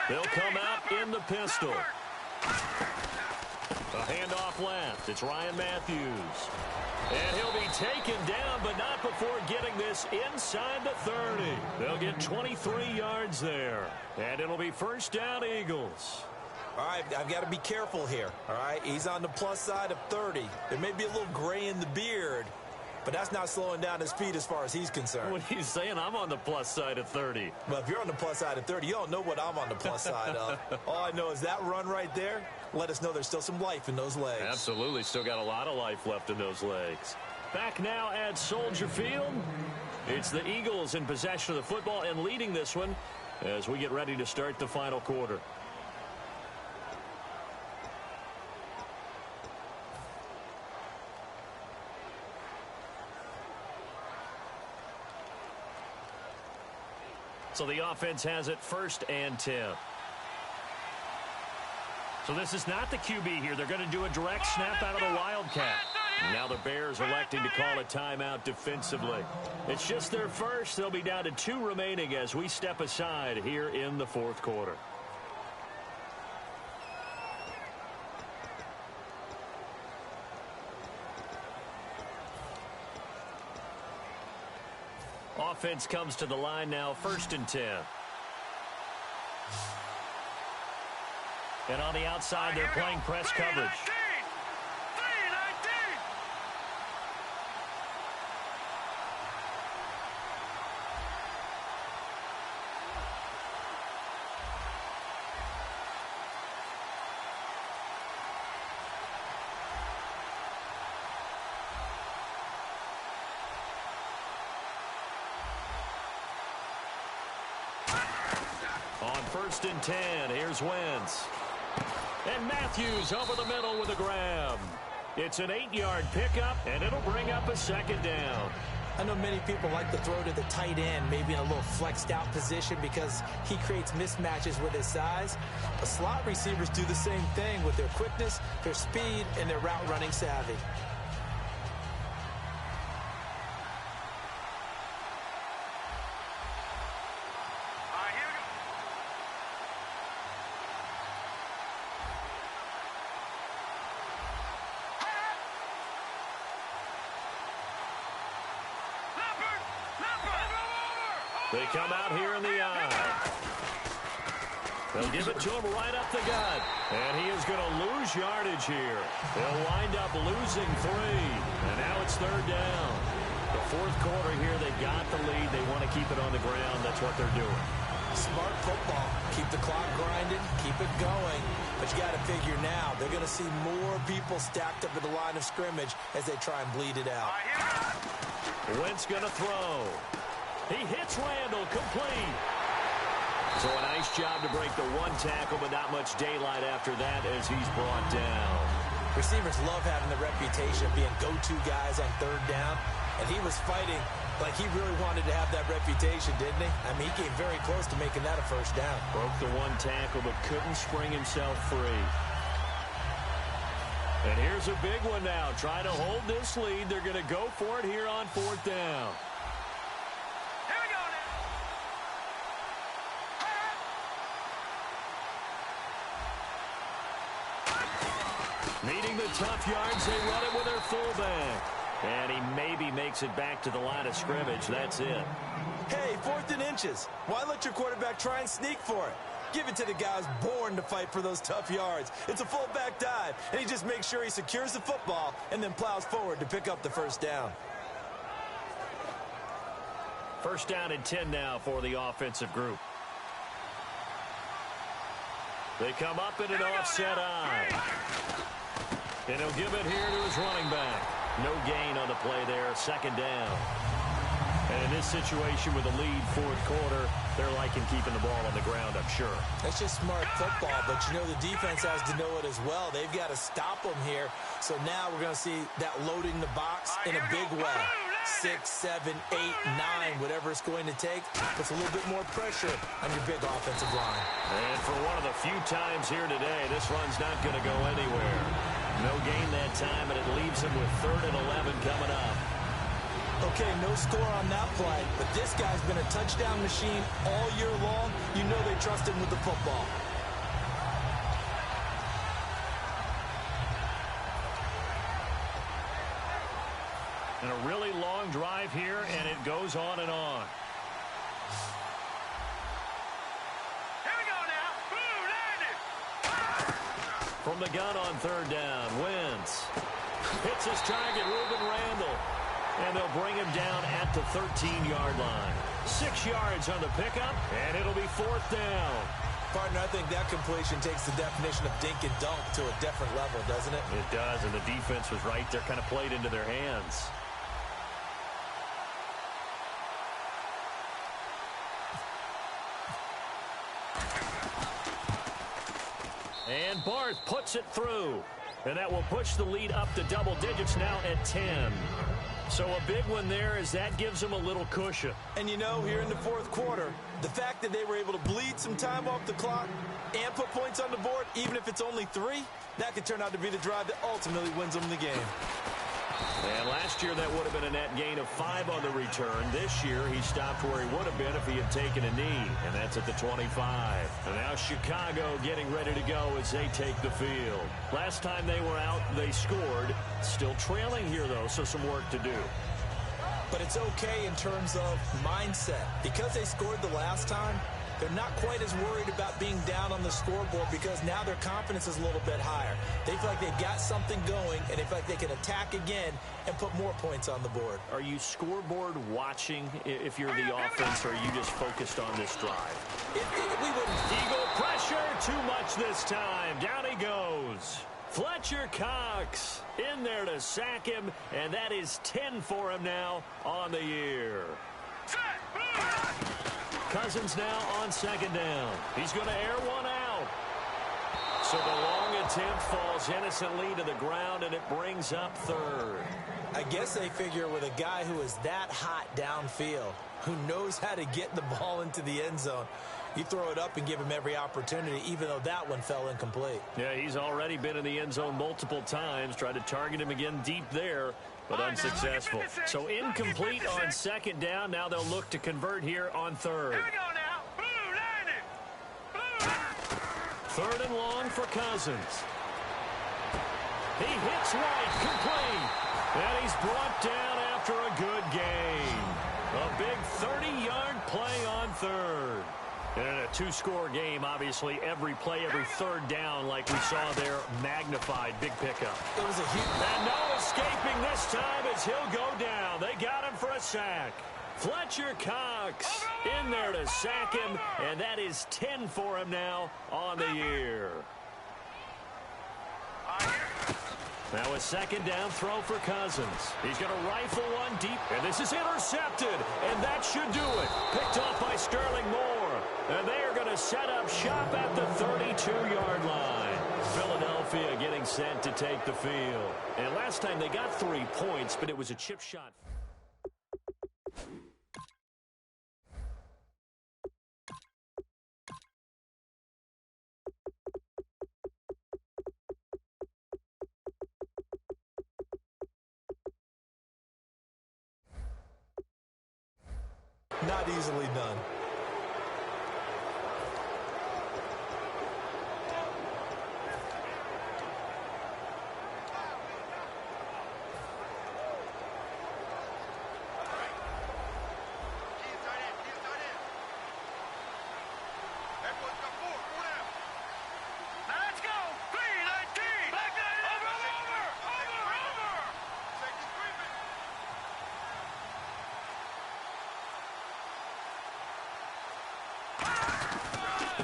They'll come out in the pistol. A handoff left. It's Ryan Matthews. And he'll be taken down, but not before getting this inside the 30. They'll get 23 yards there. And it'll be first down, Eagles. All right, I've got to be careful here. All right, he's on the plus side of 30. There may be a little gray in the beard, but that's not slowing down his speed as far as he's concerned. What are you saying? I'm on the plus side of 30. Well, if you're on the plus side of 30, you don't know what I'm on the plus side of. All I know is that run right there let us know there's still some life in those legs. Absolutely. Still got a lot of life left in those legs. Back now at Soldier Field. It's the Eagles in possession of the football and leading this one as we get ready to start the final quarter. So the offense has it 1st and 10. So this is not the QB here. They're going to do a direct snap out of the Wildcat. Now the Bears electing to call a timeout defensively. It's just their first. They'll be down to 2 remaining as we step aside here in the 4th quarter. Offense comes to the line now, 1st and 10. And on the outside, they're playing press coverage. On 1st and 10, here's Wentz. And Matthews over the middle with a grab. It's an 8-yard pickup, and it'll bring up a 2nd down. I know many people like to throw to the tight end, maybe in a little flexed out position because he creates mismatches with his size. But slot receivers do the same thing with their quickness, their speed, and their route running savvy. They come out here in the eye. They'll give it to him right up the gut. And he is going to lose yardage here. They'll wind up losing 3. And now it's 3rd down. The 4th quarter here, they got the lead. They want to keep it on the ground. That's what they're doing. Smart football. Keep the clock grinding. Keep it going. But you got to figure now, they're going to see more people stacked up at the line of scrimmage as they try and bleed it out. Wentz going to throw. He hits Randall, complete. So a nice job to break the 1 tackle, but not much daylight after that as he's brought down. Receivers love having the reputation of being go-to guys on 3rd down, and he was fighting like he really wanted to have that reputation, didn't he? I mean, he came very close to making that a 1st down. Broke the 1 tackle, but couldn't spring himself free. And here's a big one now. Trying to hold this lead. They're going to go for it here on 4th down. Needing the tough yards, they run it with their fullback. And he maybe makes it back to the line of scrimmage. That's it. Hey, 4th and inches. Why let your quarterback try and sneak for it? Give it to the guy who's born to fight for those tough yards. It's a fullback dive, and he just makes sure he secures the football and then plows forward to pick up the 1st down. 1st down and 10 now for the offensive group. They come up in an offset eye. And he'll give it here to his running back. No gain on the play there. 2nd down. And in this situation with a lead 4th quarter, they're liking keeping the ball on the ground, I'm sure. That's just smart football, but you know the defense has to know it as well. They've got to stop them here. So now we're going to see that loading the box in a big way. 6, 7, 8, 9, whatever it's going to take, puts a little bit more pressure on your big offensive line. And for one of the few times here today, this run's not going to go anywhere. No gain that time, and it leaves him with 3rd and 11 coming up. Okay, no score on that play, but this guy's been a touchdown machine all year long. You know they trust him with the football. And a really long drive here, and it goes on and on. Here we go now. Blue landed. From the gun on 3rd down, Wentz hits his target, Reuben Randall. And they'll bring him down at the 13-yard line. 6 yards on the pickup, and it'll be 4th down. Partner, I think that completion takes the definition of dink and dunk to a different level, doesn't it? It does, and the defense was right there, kind of played into their hands. And Barth puts it through. And that will push the lead up to double digits now at 10. So a big one there as that gives them a little cushion. And you know, here in the 4th quarter, the fact that they were able to bleed some time off the clock and put points on the board, even if it's only 3, that could turn out to be the drive that ultimately wins them the game. And last year that would have been a net gain of 5 on the return. This year he stopped where he would have been if he had taken a knee, and that's at the 25. And now Chicago getting ready to go as they take the field. Last time they were out, they scored. Still trailing here, though, so some work to do. But it's okay in terms of mindset. Because they scored the last time, they're not quite as worried about being down on the scoreboard because now their confidence is a little bit higher. They feel like they've got something going, and they feel like they can attack again and put more points on the board. Are you scoreboard watching if you're the offense, or are you just focused on this drive? We wouldn't. Eagle pressure, too much this time. Down he goes. Fletcher Cox in there to sack him, and that is 10 for him now on the year. Cousins now on 2nd down. He's going to air one out. So the long attempt falls innocently to the ground, and it brings up 3rd. I guess they figure with a guy who is that hot downfield, who knows how to get the ball into the end zone, you throw it up and give him every opportunity, even though that one fell incomplete. Yeah, he's already been in the end zone multiple times. Tried to target him again deep there, but unsuccessful. So incomplete on 2nd down. Now they'll look to convert here on 3rd. Here we go now. Blue landed. Blue. 3rd and long for Cousins. He hits White, complete. And he's brought down after a good gain. A big 30-yard play on 3rd. And in a two-score game, obviously, every play, every third down, like we saw there, magnified. Big pickup. It was a huge... And no escaping this time as he'll go down. They got him for a sack. Fletcher Cox in there to sack him, and that is 10 for him now on the year. Now a second down throw for Cousins. He's going to rifle one deep, and this is intercepted, and that should do it. Picked off by Sterling Moore, and they are going to set up shop at the 32-yard line. Philadelphia getting set to take the field. And last time they got 3 points, but it was a chip shot. Not easily done.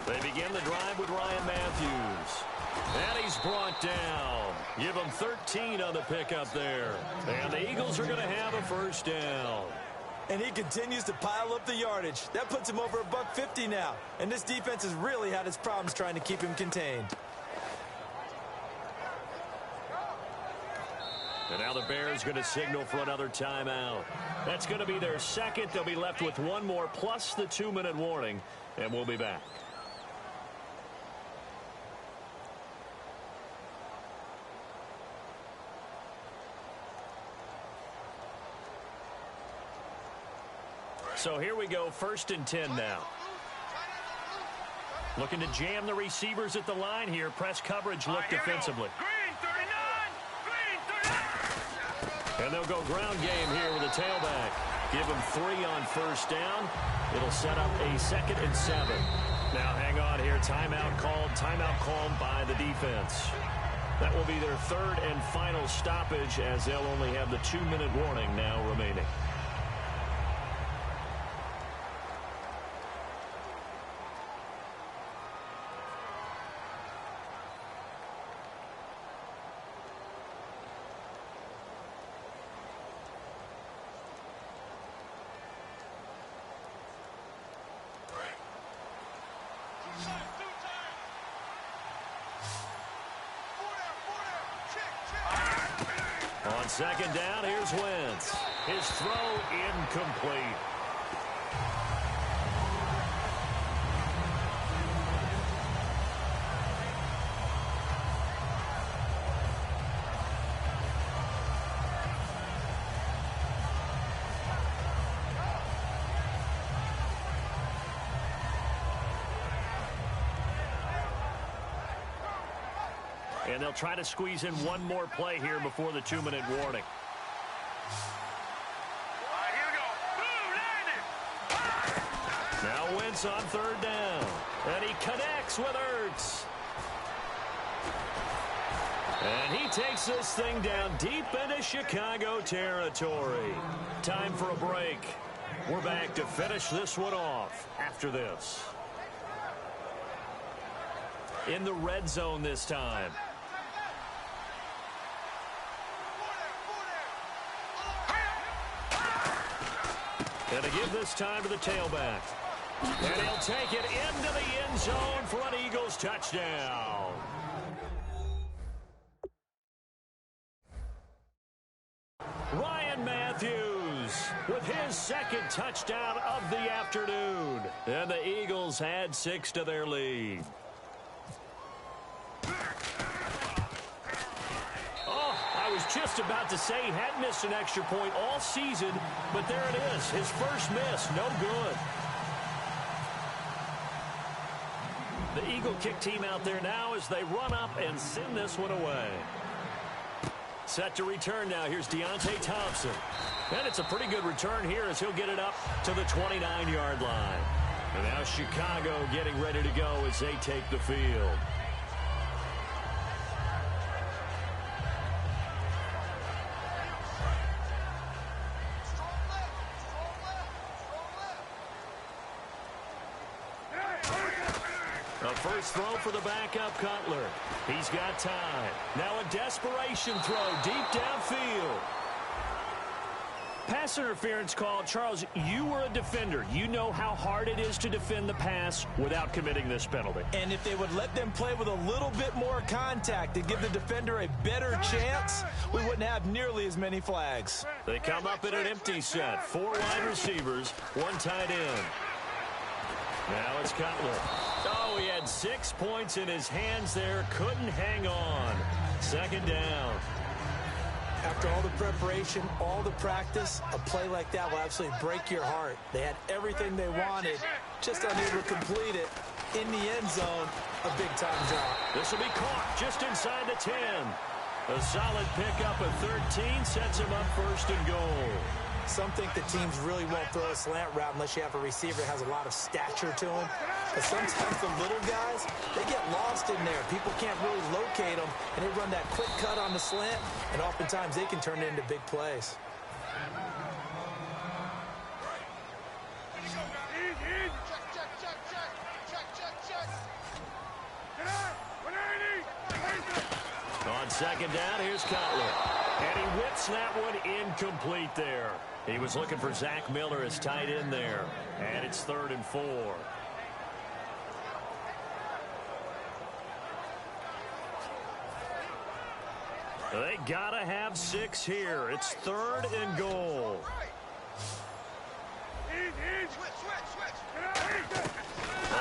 They begin the drive with Ryan Matthews. And he's brought down. Give him 13 on the pickup there. And the Eagles are going to have a first down. And he continues to pile up the yardage. That puts him over $150 now. And this defense has really had its problems trying to keep him contained. And now the Bears going to signal for another timeout. That's going to be their second. They'll be left with one more plus the 2-minute warning. And we'll be back. So here we go, 1st and 10 now. Looking to jam the receivers at the line here. Press coverage look defensively. Green 39! Green 39! And they'll go ground game here with a tailback. Give them 3 on first down. It'll set up a 2nd and 7. Now hang on here. Timeout called by the defense. That will be their 3rd and final stoppage as they'll only have the 2-minute warning now remaining. On 2nd down, here's Wentz. His throw incomplete. And they'll try to squeeze in one more play here before the 2-minute warning. Here we go. Now Wentz on 3rd down. And he connects with Ertz. And he takes this thing down deep into Chicago territory. Time for a break. We're back to finish this one off after this. In the red zone this time. And to give this time to the tailback. And he'll take it into the end zone for an Eagles touchdown. Ryan Matthews with his 2nd touchdown of the afternoon. And the Eagles add 6 to their lead. I was just about to say he hadn't missed an extra point all season, but there it is. His first miss, no good. The Eagle kick team out there now as they run up and send this one away. Set to return now. Here's Deontay Thompson. And it's a pretty good return here as he'll get it up to the 29-yard line. And now Chicago getting ready to go as they take the field. A first throw for the backup Cutler. He's got time. Now a desperation throw deep downfield. Pass interference call. Charles, you were a defender. You know how hard it is to defend the pass without committing this penalty. And if they would let them play with a little bit more contact to give the defender a better chance, we wouldn't have nearly as many flags. They come up in an empty set. 4 wide receivers, 1 tight end. Now it's Cutler. Oh, he had 6 points in his hands there. Couldn't hang on. Second down. After all the preparation, all the practice, a play like that will absolutely break your heart. They had everything they wanted, just unable to complete it. In the end zone, a big-time drop. This will be caught just inside the 10. A solid pickup of 13 sets him up first and goal. Some think the teams really won't throw a slant route unless you have a receiver that has a lot of stature to him. But sometimes the little guys, they get lost in there. People can't really locate them, and they run that quick cut on the slant, and oftentimes they can turn it into big plays. On second down, here's Cutler. And he whips that one incomplete there. He was looking for Zach Miller as tight end there. And it's 3rd and 4. They gotta have 6 here. It's 3rd and goal.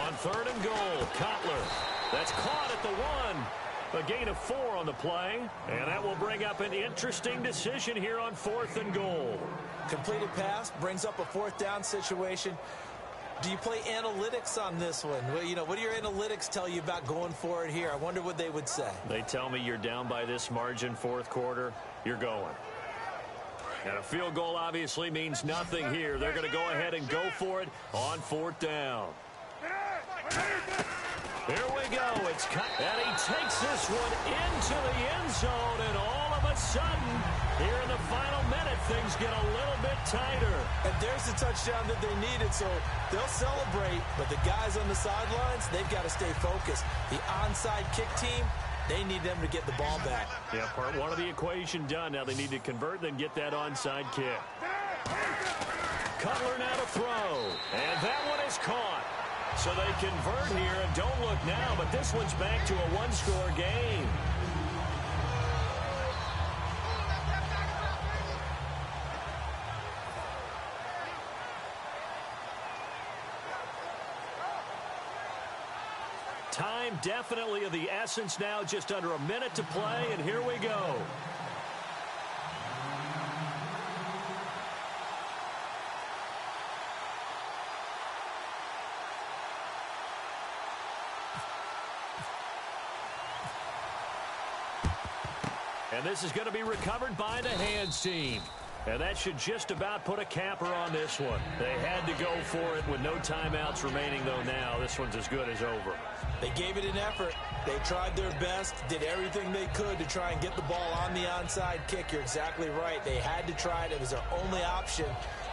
On 3rd and goal, Cutler. That's caught at the 1. A gain of 4 on the play, and that will bring up an interesting decision here on 4th and goal. Completed pass brings up a 4th down situation. Do you play analytics on this one? Well, you know, what do your analytics tell you about going for it here? I wonder what they would say. They tell me you're down by this margin 4th quarter, you're going. And a field goal obviously means nothing here. They're going to go ahead and go for it on 4th down. Here we go. It's cut. And he takes this one into the end zone. And all of a sudden, here in the final minute, things get a little bit tighter. And there's the touchdown that they needed. So they'll celebrate. But the guys on the sidelines, they've got to stay focused. The onside kick team, they need them to get the ball back. Yeah, part 1 of the equation done. Now they need to convert, then get that onside kick. Cutler now to throw. And that one is caught. So they convert here, and don't look now, but this one's back to a 1-score game. Time definitely of the essence now, just under a minute to play, and here we go. And this is going to be recovered by the hands team. And that should just about put a capper on this one. They had to go for it with no timeouts remaining, though now. This one's as good as over. They gave it an effort. They tried their best, did everything they could to try and get the ball on the onside kick. You're exactly right. They had to try it. It was their only option.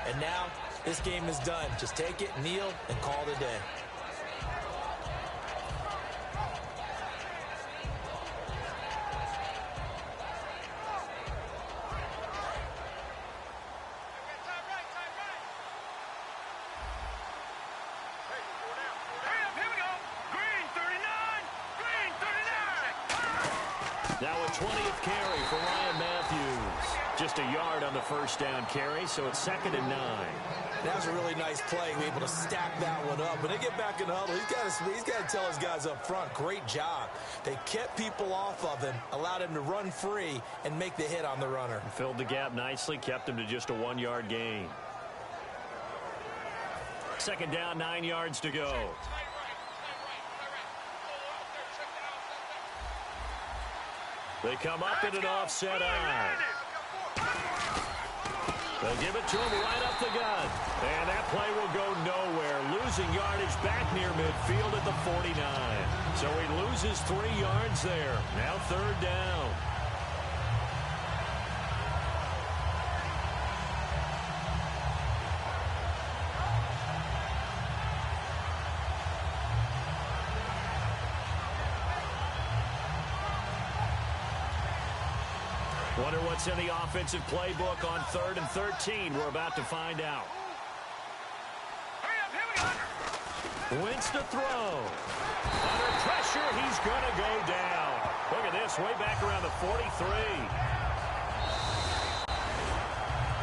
And now this game is done. Just take it, kneel, and call it a day. Now a 20th carry for Ryan Matthews. Just a yard on the first down carry, so it's 2nd and 9. That was a really nice play, able to stack that one up. When they get back in the huddle, he's got to tell his guys up front, great job. They kept people off of him, allowed him to run free, and make the hit on the runner. Filled the gap nicely, kept him to just a 1-yard gain. 2nd down, 9 yards to go. They come up in an offset eye. They'll give it to him right up the gut. And that play will go nowhere. Losing yardage back near midfield at the 49. So he loses 3 yards there. Now 3rd down. Wonder what's in the offensive playbook on 3rd and 13. We're about to find out. Hurry up, here we go. Wentz to throw. Under pressure, he's going to go down. Look at this, way back around the 43.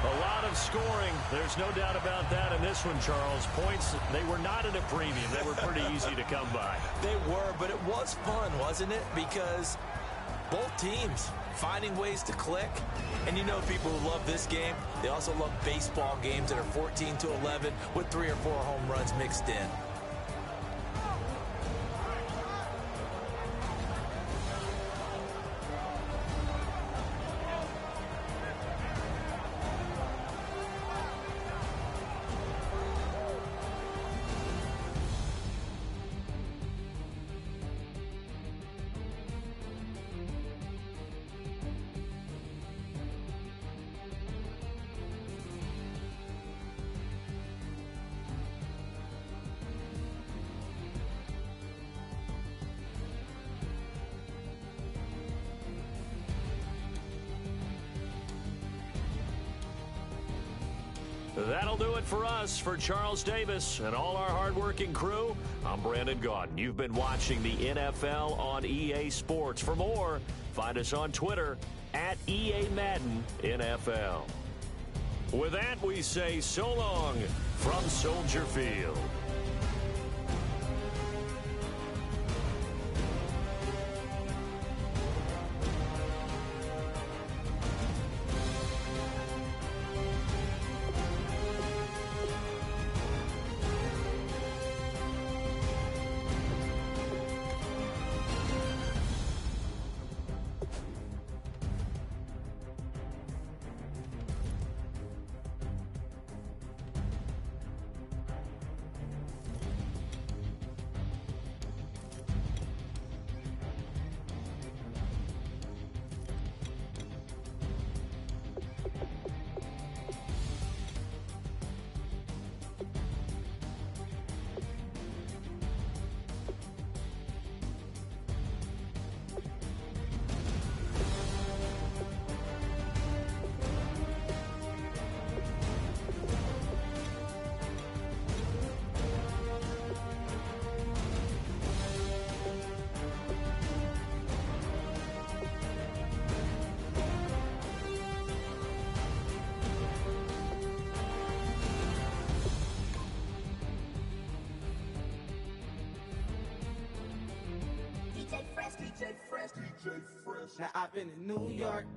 A lot of scoring. There's no doubt about that in this one, Charles. Points, they were not at a premium. They were pretty easy to come by. They were, but it was fun, wasn't it? Because both teams finding ways to click. And you know people who love this game, they also love baseball games that are 14-11 with 3 or 4 home runs mixed in. That'll do it for us. For Charles Davis and all our hardworking crew, I'm Brandon Gaudin. You've been watching the NFL on EA Sports. For more, find us on Twitter at EA Madden NFL. With that, we say so long from Soldier Field. Now I've been in New York,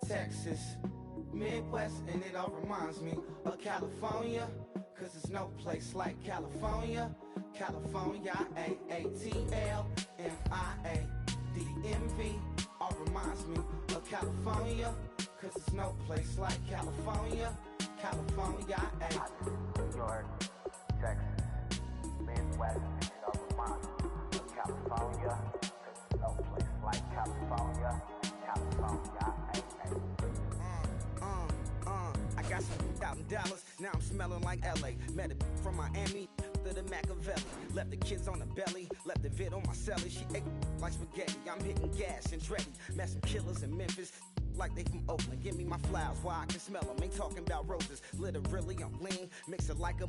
Texas, Midwest, and it all reminds me of California, cause there's no place like California. California, A-A-T-L-M-I-A-D-M-V, all reminds me of California, cause there's no place like California. California, New York, Texas, Midwest, and it all reminds me of California, cause there's no place like California. California, I got some out in Dallas, now I'm smelling like LA. Met a from Miami to the Machiavelli. Left the kids on the belly, left the vid on my celly. She ate like spaghetti, I'm hitting gas and Dreddy. Met some killers in Memphis, like they from Oakland. Give me my flowers while I can smell them. Ain't talking about roses, literally I'm lean. Mix it like a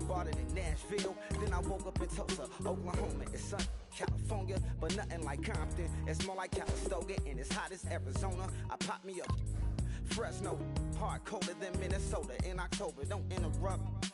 bought it in Nashville. Then I woke up in Tulsa, Oklahoma. It's sun, California, but nothing like Compton. It's more like Calistoga, and it's hot as Arizona. I pop me up Fresno, hard colder than Minnesota in October. Don't interrupt,